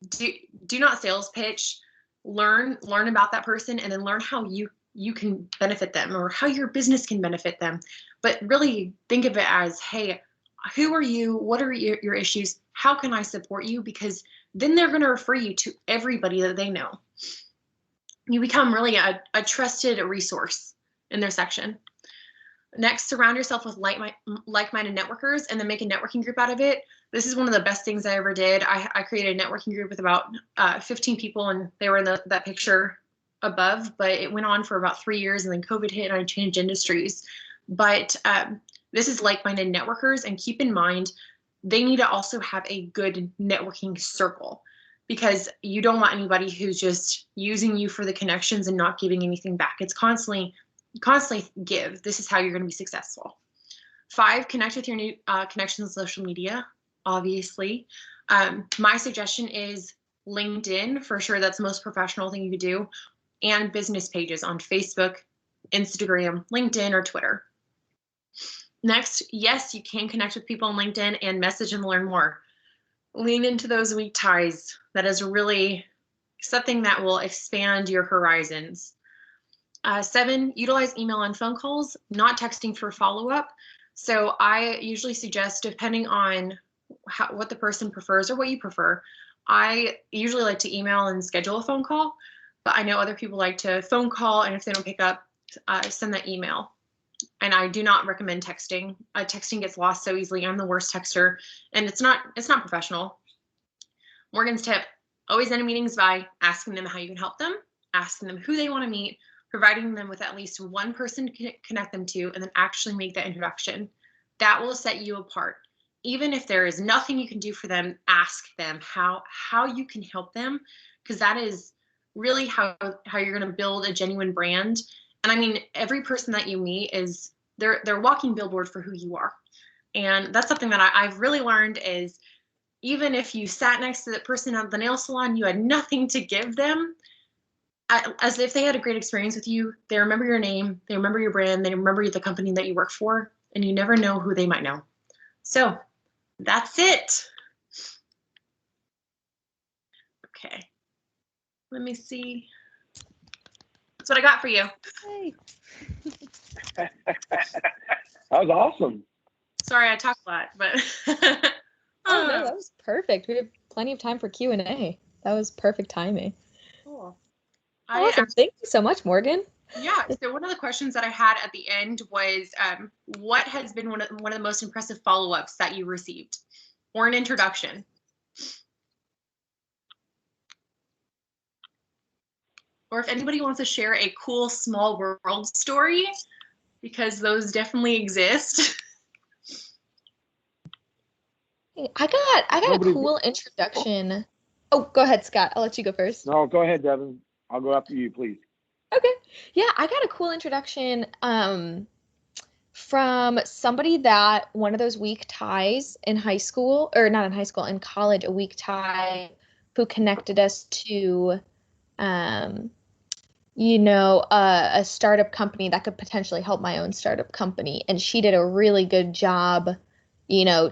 do not sales pitch. Learn about that person, and then learn how you can benefit them, or how your business can benefit them. But really think of it as, hey, who are you? What are your issues? How can I support you? Because then they're going to refer you to everybody that they know. You become really a trusted resource in their section. Next, surround yourself with like-minded networkers, and then make a networking group out of it. This is one of the best things I ever did. I created a networking group with about 15 people, and they were in that picture above, but it went on for about 3 years, and then COVID hit and I changed industries. But this is like-minded networkers, and keep in mind, they need to also have a good networking circle, because you don't want anybody who's just using you for the connections and not giving anything back. It's constantly give. This is how you're going to be successful. 5, connect with your new connections on social media, obviously. My suggestion is LinkedIn, for sure. That's the most professional thing you could do. And business pages on Facebook, Instagram, LinkedIn, or Twitter. Next, yes, you can connect with people on LinkedIn and message and learn more. Lean into those weak ties. That is really something that will expand your horizons. 7, utilize email and phone calls, not texting for follow-up. So I usually suggest, depending on what the person prefers or what you prefer, I usually like to email and schedule a phone call, but I know other people like to phone call, and if they don't pick up, send that email. And I do not recommend texting. Texting gets lost so easily. I'm the worst texter, and it's not professional. Morgan's tip: always end meetings by asking them how you can help them, asking them who they want to meet, providing them with at least one person to connect them to, and then actually make that introduction. That will set you apart. Even if there is nothing you can do for them, ask them how you can help them, because that is really how you're going to build a genuine brand. And I mean, every person that you meet is they're a walking billboard for who you are. And that's something that I've really learned is, even if you sat next to the person at the nail salon, you had nothing to give them, as if they had a great experience with you, they remember your name, they remember your brand, they remember the company that you work for, and you never know who they might know. So that's it. Okay, let me see. That's what I got for you. Hey. That was awesome. Sorry, I talk a lot, but Oh no, that was perfect. We have plenty of time for Q&A. That was perfect timing. Cool. Awesome. Thank you so much, Morgan. Yeah. So one of the questions that I had at the end was, what has been one of the most impressive follow-ups that you received, or an introduction? Or if anybody wants to share a cool small world story, because those definitely exist. Hey, I got a cool introduction. Oh, go ahead, Scott. I'll let you go first. No, go ahead, Devin. I'll go after you, please. Okay. Yeah, I got a cool introduction from somebody that one of those weak ties in high school, or not in high school, in college, a weak tie who connected us to a startup company that could potentially help my own startup company. And she did a really good job,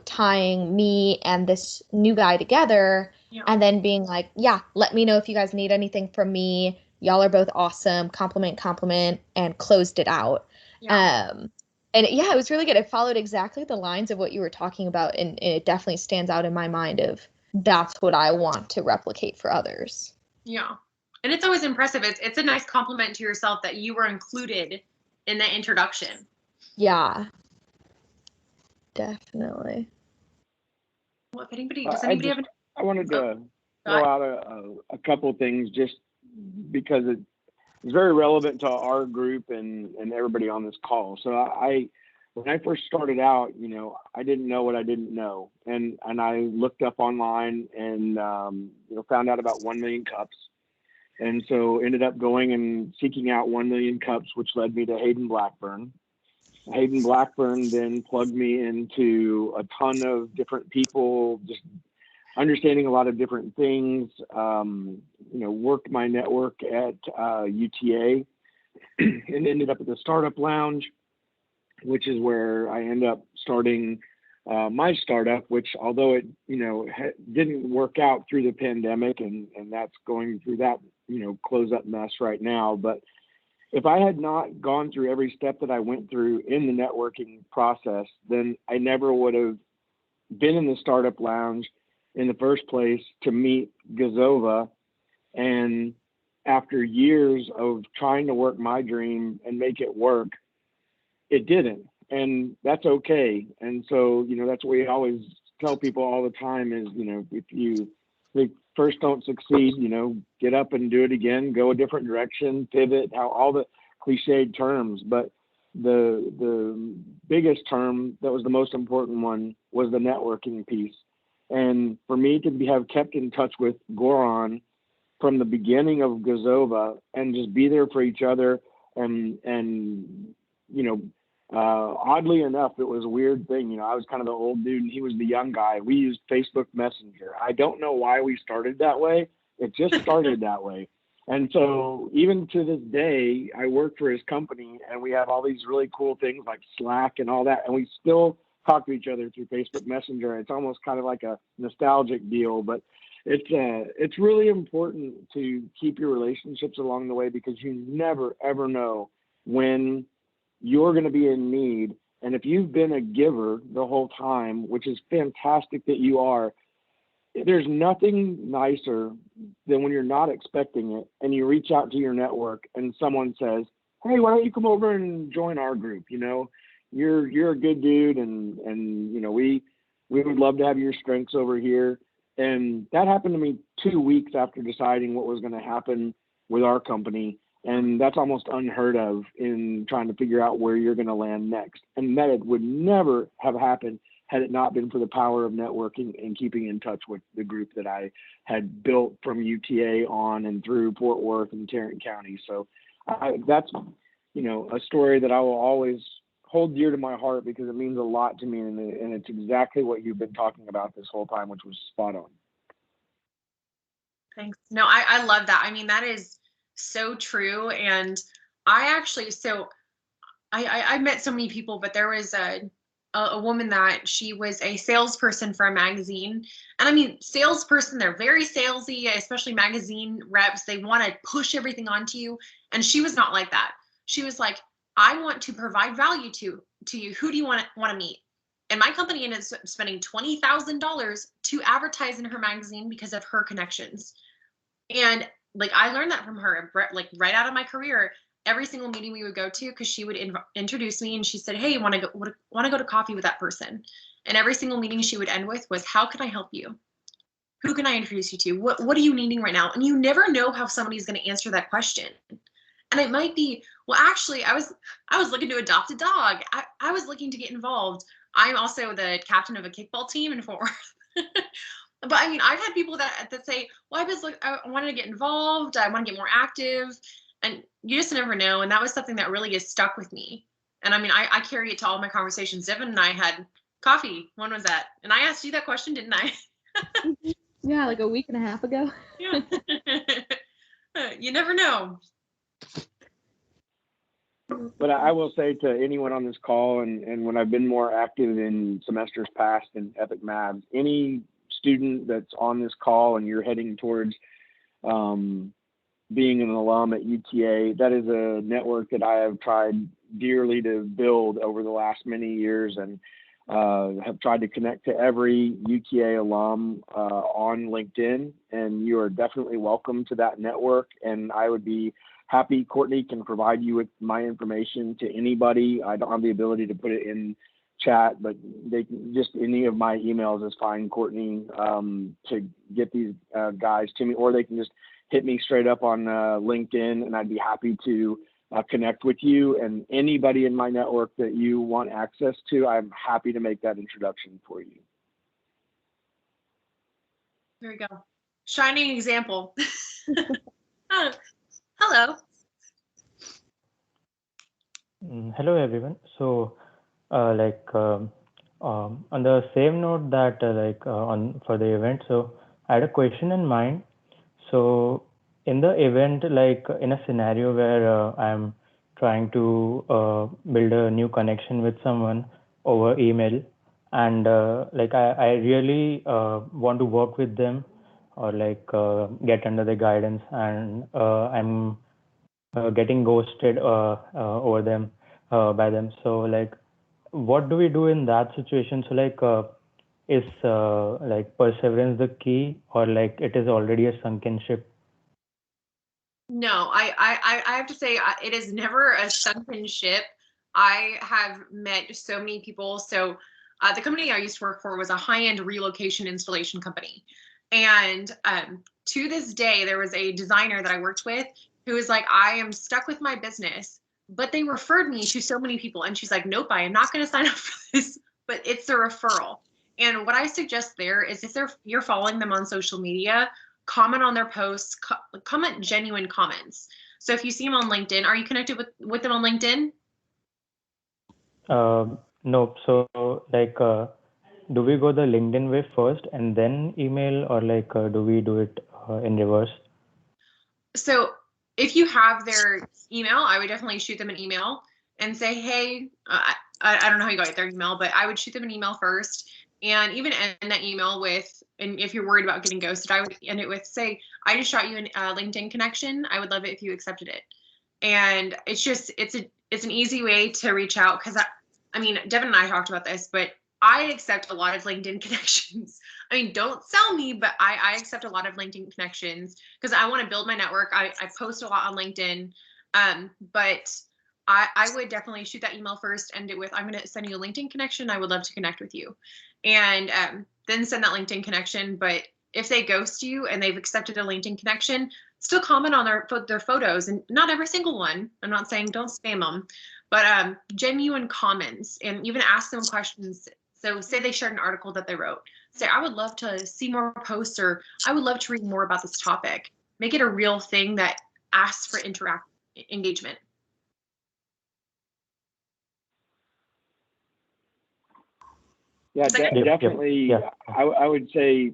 tying me and this new guy together, and then being like, yeah, let me know if you guys need anything from me. Y'all are both awesome. Compliment, and closed it out. Yeah. And yeah, it was really good. It followed exactly the lines of what you were talking about. And it definitely stands out in my mind of that's what I want to replicate for others. Yeah. And it's always impressive. It's a nice compliment to yourself that you were included in the introduction. Yeah. Definitely. Well, if anybody, does anybody have I wanted to throw out a couple of things just because it's very relevant to our group and everybody on this call. So when I first started out, I didn't know what I didn't know. And I looked up online and, found out about 1 million cups. And so ended up going and seeking out 1 million cups, which led me to Hayden Blackburn. Hayden Blackburn then plugged me into a ton of different people, just understanding a lot of different things, worked my network at UTA and ended up at the Startup Lounge, which is where I ended up starting my startup, which although it, didn't work out through the pandemic and that's going through that, close up mess right now. But if I had not gone through every step that I went through in the networking process, then I never would have been in the startup lounge in the first place to meet Gazova. And after years of trying to work my dream and make it work, it didn't. And that's okay. And so, that's what we always tell people all the time is, if they first don't succeed, get up and do it again, go a different direction, pivot, all the cliched terms. But the biggest term that was the most important one was the networking piece. And for me to have kept in touch with Goran from the beginning of Gazova and just be there for each other and oddly enough, it was a weird thing. I was kind of the old dude and he was the young guy. We used Facebook Messenger. I don't know why we started that way. It just started that way. And so even to this day, I work for his company and we have all these really cool things like Slack and all that. And we still talk to each other through Facebook Messenger. It's almost kind of like a nostalgic deal, but it's really important to keep your relationships along the way because you never, ever know when you're going to be in need. And if you've been a giver the whole time, which is fantastic that you are, there's nothing nicer than when you're not expecting it and you reach out to your network and someone says, hey, why don't you come over and join our group? You're a good dude and we would love to have your strengths over here. And that happened to me 2 weeks after deciding what was going to happen with our company. And that's almost unheard of in trying to figure out where you're going to land next. And that would never have happened had it not been for the power of networking and keeping in touch with the group that I had built from UTA on and through Fort Worth and Tarrant County. So that's, a story that I will always hold dear to my heart because it means a lot to me. And it's exactly what you've been talking about this whole time, which was spot on. Thanks. No, I love that. I mean, that is so true. And I met so many people, but there was a woman that she was a salesperson for a magazine. And I mean, salesperson, they're very salesy, especially magazine reps. They want to push everything onto you. And she was not like that. She was like, I want to provide value to you. Who do you want to meet? And my company ended up spending $20,000 to advertise in her magazine because of her connections. And like, I learned that from her, like right out of my career. Every single meeting we would go to, because she would introduce me and she said, hey, want to go to coffee with that person? And every single meeting she would end with was, how can I help you? Who can I introduce you to? What are you needing right now? And you never know how somebody's going to answer that question. And it might be, well, actually, I was looking to adopt a dog. I was looking to get involved. I'm also the captain of a kickball team in Fort Worth. But I mean, I've had people that say, well, I wanted to get involved. I want to get more active. And you just never know. And that was something that really has stuck with me. And I mean, I carry it to all my conversations. Devin and I had coffee. When was that? And I asked you that question, didn't I? Yeah, like a week and a half ago. Yeah. You never know. But I will say to anyone on this call, and when I've been more active in semesters past in EpICMavs, any student that's on this call and you're heading towards being an alum at UTA, that is a network that I have tried dearly to build over the last many years, and have tried to connect to every UTA alum on LinkedIn, and you are definitely welcome to that network. And I would be happy, Courtney can provide you with my information to anybody. I don't have the ability to put it in chat, but they can, just any of my emails is fine, Courtney, to get these guys to me, or they can just hit me straight up on LinkedIn, and I'd be happy to connect with you. And anybody in my network that you want access to, I'm happy to make that introduction for you. There we go. Shining example. Hello. Hello, everyone. So, on the same note that for the event, so I had a question in mind. So in the event, like in a scenario where I'm trying to build a new connection with someone over email, and like I really want to work with them or like get under their guidance, and I'm getting ghosted over them by them. So like, what do we do in that situation? So like, is like perseverance the key, or like it is already a sunken ship? No, I have to say it is never a sunken ship. I have met so many people. So the company I used to work for was a high-end relocation installation company. And to this day, there was a designer that I worked with who was like, I am stuck with my business, but they referred me to so many people. And she's like, nope, I am not going to sign up for this, but it's a referral. And what I suggest there is if you're following them on social media, comment on their posts, comment genuine comments. So if you see them on LinkedIn, are you connected with them on LinkedIn? No. So like, do we go the LinkedIn way first and then email, or like do we do it in reverse? So if you have their email, I would definitely shoot them an email and say, hey, I don't know how you got their email, but I would shoot them an email first, and even end that email with, and if you're worried about getting ghosted, I would end it with, say, I just shot you a LinkedIn connection. I would love it if you accepted it. And it's just, it's an easy way to reach out, because I mean, Devin and I talked about this, but I accept a lot of LinkedIn connections. I mean, don't sell me, but I accept a lot of LinkedIn connections because I want to build my network. I post a lot on LinkedIn, but I would definitely shoot that email first, end it with, I'm going to send you a LinkedIn connection. I would love to connect with you. And then send that LinkedIn connection. But if they ghost you and they've accepted a LinkedIn connection, still comment on their photos, and not every single one. I'm not saying don't spam them, but genuine comments, and even ask them questions. So say they shared an article that they wrote. Say, I would love to see more posts, or I would love to read more about this topic. Make it a real thing that asks for engagement. Yeah, definitely. Yeah. I would say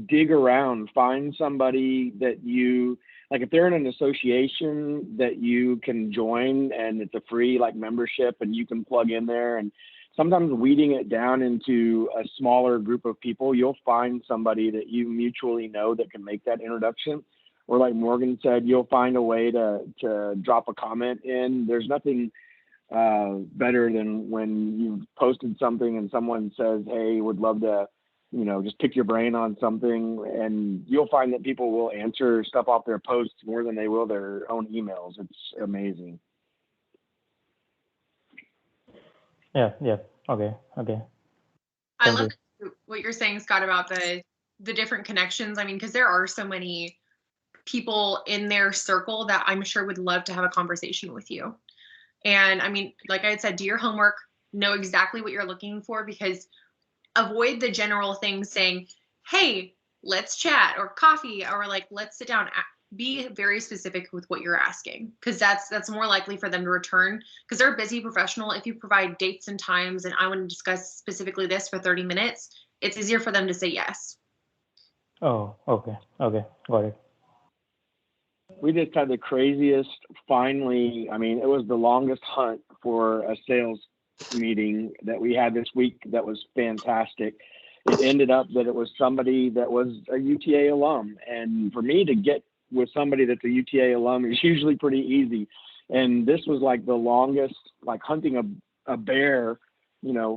dig around, find somebody that you like. If they're in an association that you can join and it's a free like membership and you can plug in there, and sometimes weeding it down into a smaller group of people, you'll find somebody that you mutually know that can make that introduction. Or like Morgan said, you'll find a way to drop a comment in. There's nothing better than when you've posted something and someone says, hey, would love to, just pick your brain on something. And you'll find that people will answer stuff off their posts more than they will their own emails. It's amazing. Yeah. Okay. I love what you're saying, Scott, about the different connections. I mean, because there are so many people in their circle that I'm sure would love to have a conversation with you. And I mean, like I had said, do your homework, know exactly what you're looking for, because avoid the general things saying, hey, let's chat, or coffee, or like, let's sit down. Be very specific with what you're asking, because that's more likely for them to return, because they're a busy professional. If you provide dates and times and I want to discuss specifically this for 30 minutes, it's easier for them to say yes. Oh, okay. Got it. We just had the craziest, finally, I mean, it was the longest hunt for a sales meeting that we had this week. That was fantastic. It ended up that it was somebody that was a UTA alum. And for me to get with somebody that's a UTA alum is usually pretty easy. And this was like the longest, like hunting a bear,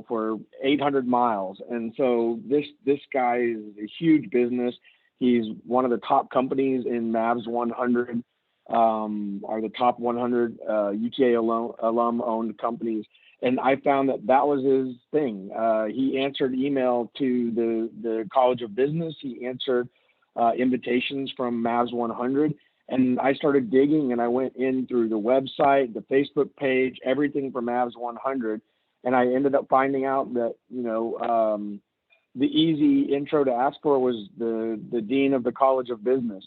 for 800 miles. And so this guy is a huge business. He's one of the top companies in Mavs 100, are the top 100 UTA alum-owned companies. And I found that was his thing. He answered email to the College of Business. He answered invitations from Mavs 100. And I started digging, and I went in through the website, the Facebook page, everything from Mavs 100. And I ended up finding out that, the easy intro to ask for was the dean of the College of Business.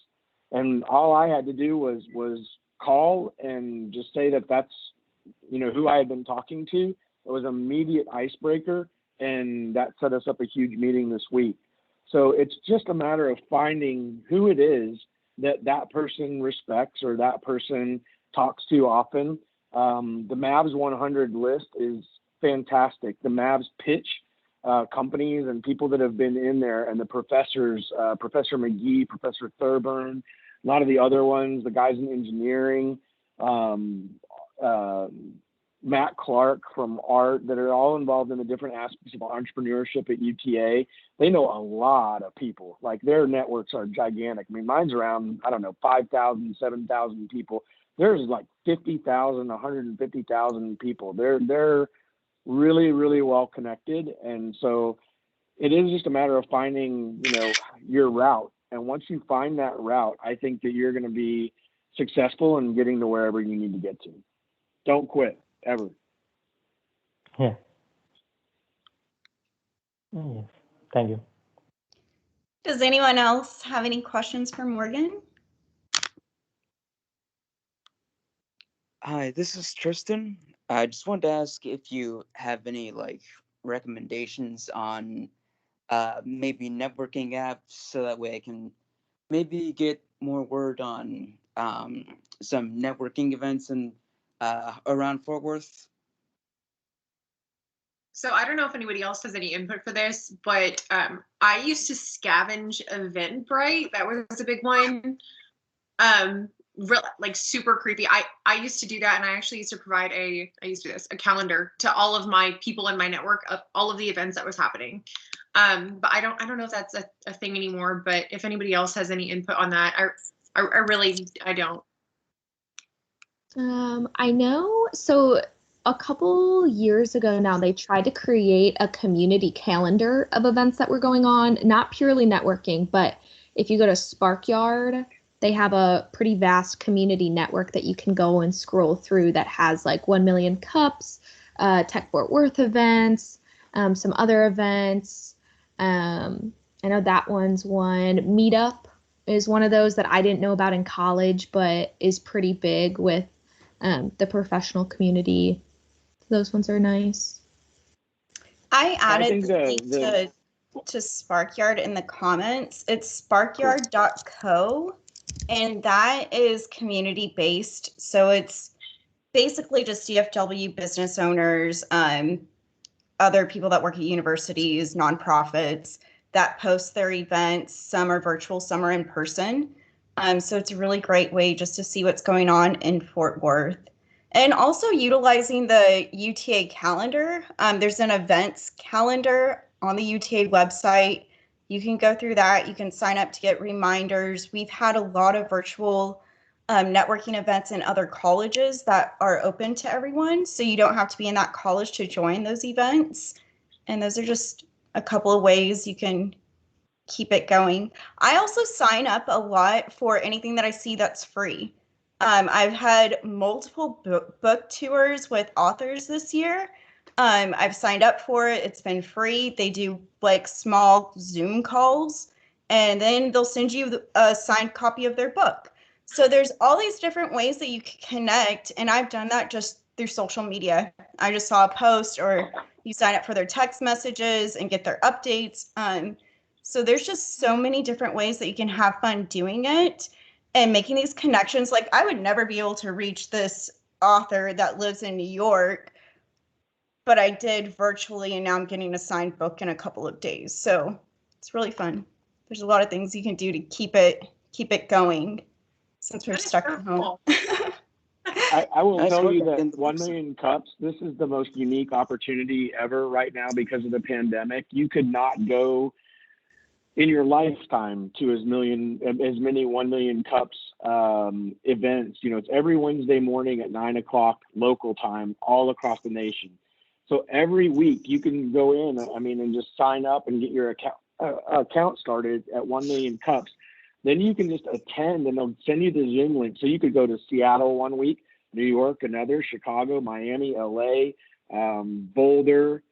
And all I had to do was call and just say that's, who I had been talking to. It was an immediate icebreaker, and that set us up a huge meeting this week. So it's just a matter of finding who it is that person respects or that person talks to often. The Mavs 100 list is fantastic. The Mavs pitch companies and people that have been in there, and the professors, Professor McGee, Professor Thurburn, a lot of the other ones, the guys in engineering, Matt Clark from art, that are all involved in the different aspects of entrepreneurship at UTA. They know a lot of people. Like, their networks are gigantic. I mean, mine's around, 5,000, 7,000 people. There's like 50,000, 150,000 people. They're really, really well connected. And so it is just a matter of finding, your route. And once you find that route, I think that you're going to be successful in getting to wherever you need to get to. Don't quit, ever. Yeah. Yes. Thank you. Does anyone else have any questions for Morgan? Hi, this is Tristan. I just wanted to ask if you have any recommendations on maybe networking apps, so that way I can maybe get more word on some networking events and around Fort Worth. So I don't know if anybody else has any input for this, but I used to Scavengereventbrite. That was a big one. Super creepy. I used to do that, and I actually used to provide a calendar to all of my people in my network of all of the events that was happening. But I don't know if that's a thing anymore. But if anybody else has any input on that, I don't. I know. So a couple years ago now, they tried to create a community calendar of events that were going on, not purely networking, but if you go to Sparkyard, they have a pretty vast community network that you can go and scroll through that has like 1 million cups, Tech Fort Worth events, some other events. I know that one's one. Meetup is one of those that I didn't know about in college, but is pretty big with the professional community. Those ones are nice. I added the link to Sparkyard in the comments. It's sparkyard.co, and that is community based. So it's basically just DFW business owners, other people that work at universities, nonprofits that post their events. Some are virtual, some are in person. So it's a really great way just to see what's going on in Fort Worth. And also utilizing the UTA calendar. There's an events calendar on the UTA website. You can go through that. You can sign up to get reminders. We've had a lot of virtual networking events in other colleges that are open to everyone. So you don't have to be in that college to join those events. And those are just a couple of ways you can keep it going. I also sign up a lot for anything that I see that's free. I've had multiple book tours with authors this year. I've signed up for it. It's been free. They do like small Zoom calls, and then they'll send you a signed copy of their book. So there's all these different ways that you can connect, and I've done that just through social media. I just saw a post, or you sign up for their text messages and get their updates. So there's just so many different ways that you can have fun doing it and making these connections. Like, I would never be able to reach this author that lives in New York, but I did virtually, and now I'm getting a signed book in a couple of days. So it's really fun. There's a lot of things you can do to keep it going since we're stuck at home. I will tell you that 1 million cups, this is the most unique opportunity ever right now because of the pandemic. You could not go in your lifetime to as many 1 million cups events. It's every Wednesday morning at 9 o'clock local time all across the nation. So every week you can go in, and just sign up and get your account started at 1 million cups. Then you can just attend, and they'll send you the Zoom link. So you could go to Seattle one week, New York another, Chicago, Miami, LA, Boulder,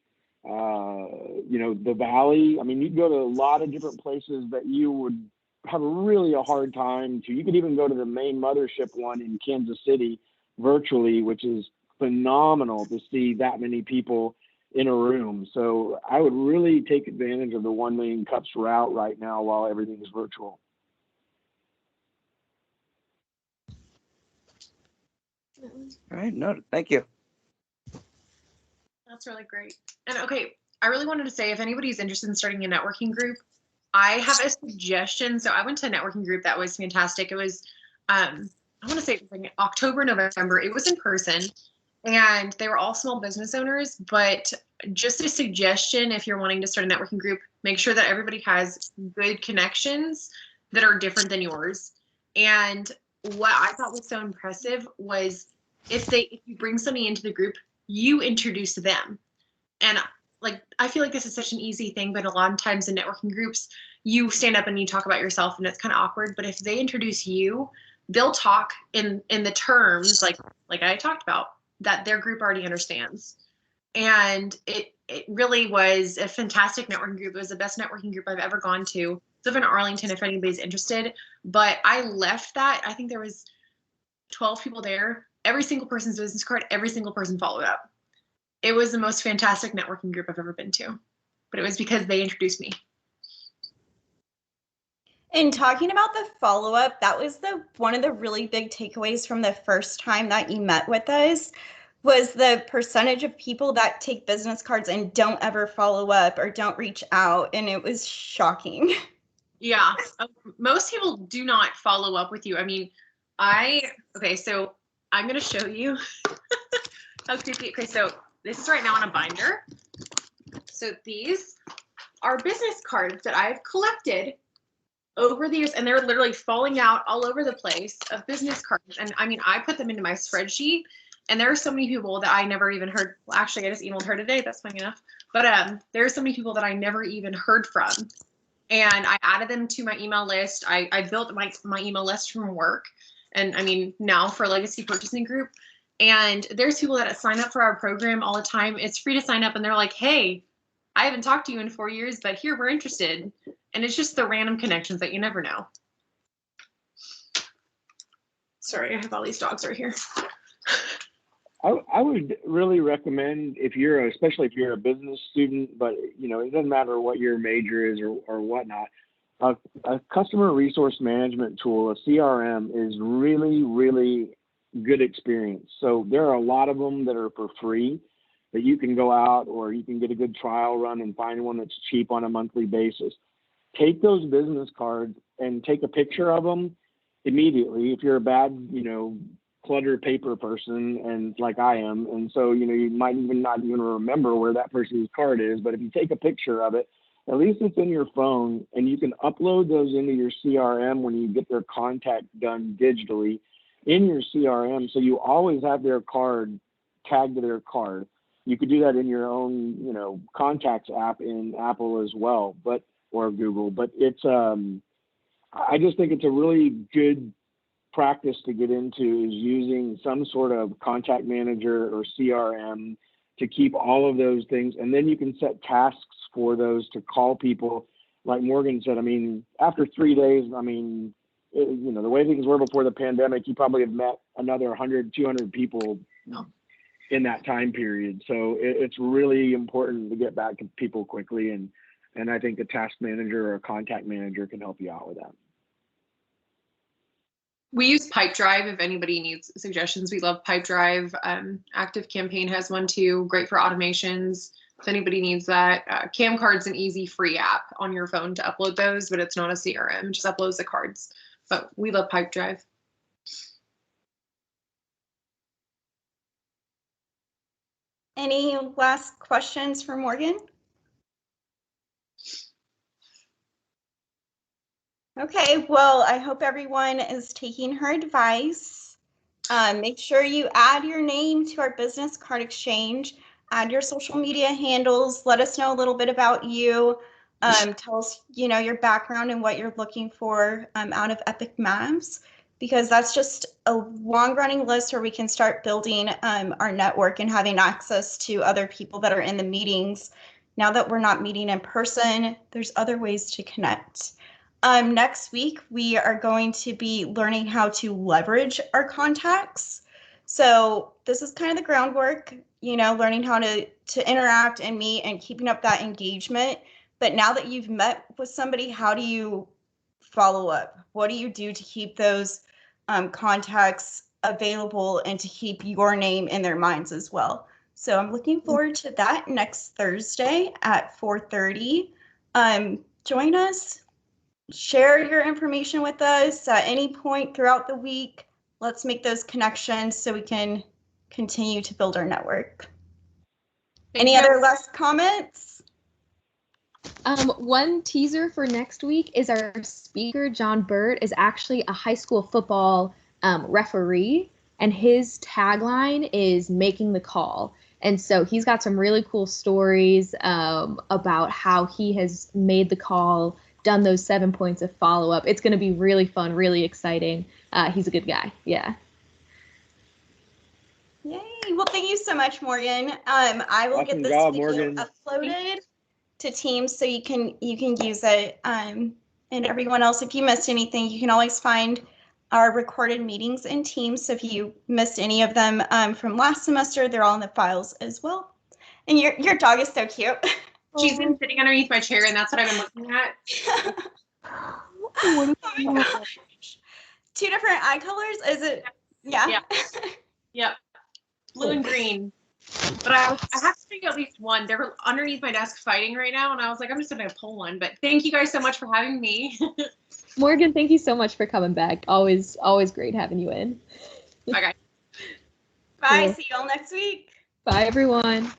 the Valley. You can go to a lot of different places that you would have a hard time to. You could even go to the main mothership one in Kansas City virtually, which is phenomenal to see that many people in a room. So I would really take advantage of the 1 million cups route right now while everything is virtual. All right, no, thank you. That's really great. And okay, I really wanted to say, if anybody's interested in starting a networking group, I have a suggestion. So I went to a networking group that was fantastic. It was, I want to say it was like October, November. It was in person, and they were all small business owners. But just a suggestion, if you're wanting to start a networking group, make sure that everybody has good connections that are different than yours. And what I thought was so impressive was if you bring somebody into the group, you introduce them. And like, I feel like this is such an easy thing, but a lot of times in networking groups, you stand up and you talk about yourself and it's kind of awkward. But if they introduce you, they'll talk in the terms like I talked about that their group already understands. And it really was a fantastic networking group. It was the best networking group I've ever gone to. It's up in Arlington if anybody's interested. But I left that, I think there was 12 people there. Every single person's business card, every single person followed up. It was the most fantastic networking group I've ever been to. But it was because they introduced me. And talking about the follow-up, that was one of the really big takeaways from the first time that you met with us, was the percentage of people that take business cards and don't ever follow up or don't reach out. And it was shocking. Yeah, most people do not follow up with you. I mean, okay, so I'm going to show you how creepy. Okay, so this is right now on a binder. So these are business cards that I've collected over the years, and they're literally falling out all over the place of business cards. And I mean, I put them into my spreadsheet, and there are so many people that I never even heard. Well, actually, I just emailed her today. That's funny enough. But there are so many people that I never even heard from. And I added them to my email list. I built my email list from work. And I mean, now for Legacy Purchasing Group. And there's people that sign up for our program all the time. It's free to sign up. And they're like, hey, I haven't talked to you in 4 years, but here, we're interested. And it's just the random connections that you never know. Sorry, I have all these dogs right here. I would really recommend, especially if you're a business student, but it doesn't matter what your major is or whatnot, a customer resource management tool, a CRM, is really, really good experience. So there are a lot of them that are for free that you can go out, or you can get a good trial run and find one that's cheap on a monthly basis. Take those business cards and take a picture of them immediately. If you're a bad, cluttered paper person, and like I am, and so you might not even remember where that person's card is, but if you take a picture of it, at least it's in your phone, and you can upload those into your CRM when you get their contact done digitally in your CRM, so you always have their card tagged to their card. You could do that in your own contacts app in Apple as well, or Google, but it's I just think it's a really good practice to get into, is using some sort of contact manager or CRM to keep all of those things. And then you can set tasks for those to call people. Like Morgan said, I mean, after 3 days, I mean, the way things were before the pandemic, you probably have met another 100, 200 people in that time period. So it's really important to get back to people quickly. And I think a task manager or a contact manager can help you out with that. We use Pipedrive if anybody needs suggestions. We love Pipedrive. ActiveCampaign has one too, great for automations. If anybody needs that. CamCard's an easy free app on your phone to upload those, but it's not a CRM, it just uploads the cards. But we love Pipedrive. Any last questions for Morgan? Okay, well, I hope everyone is taking her advice. Make sure you add your name to our business card exchange, add your social media handles, let us know a little bit about you, tell us, your background and what you're looking for out of EpICMavs, because that's just a long-running list where we can start building our network and having access to other people that are in the meetings. Now that we're not meeting in person, there's other ways to connect. Next week, we are going to be learning how to leverage our contacts. So this is kind of the groundwork, learning how to interact and meet and keeping up that engagement. But now that you've met with somebody, how do you follow up? What do you do to keep those contacts available and to keep your name in their minds as well? So I'm looking forward to that next Thursday at 4:30. Join us, share your information with us at any point throughout the week. Let's make those connections so we can continue to build our network. Any other last comments? One teaser for next week is our speaker, John Burt, is actually a high school football referee, and his tagline is making the call. And so he's got some really cool stories about how he has made the call, done those 7 points of follow-up. It's going to be really fun, really exciting. He's a good guy. Yeah. Yay. Well, thank you so much, Morgan. I will get this video uploaded to Teams so you can use it. And everyone else, if you missed anything, you can always find our recorded meetings in Teams. So if you missed any of them from last semester, they're all in the files as well. And your dog is so cute. She's been sitting underneath my chair, and that's what I've been looking at. Oh my gosh. 2 different eye colors? Is it? Yeah. Yeah. Yep. Blue and green. But I have to pick at least one. They're underneath my desk fighting right now, and I was like, I'm just going to pull one. But thank you guys so much for having me. Morgan, thank you so much for coming back. Always great having you in. Bye, guys. Bye. Cool. See you all next week. Bye, everyone.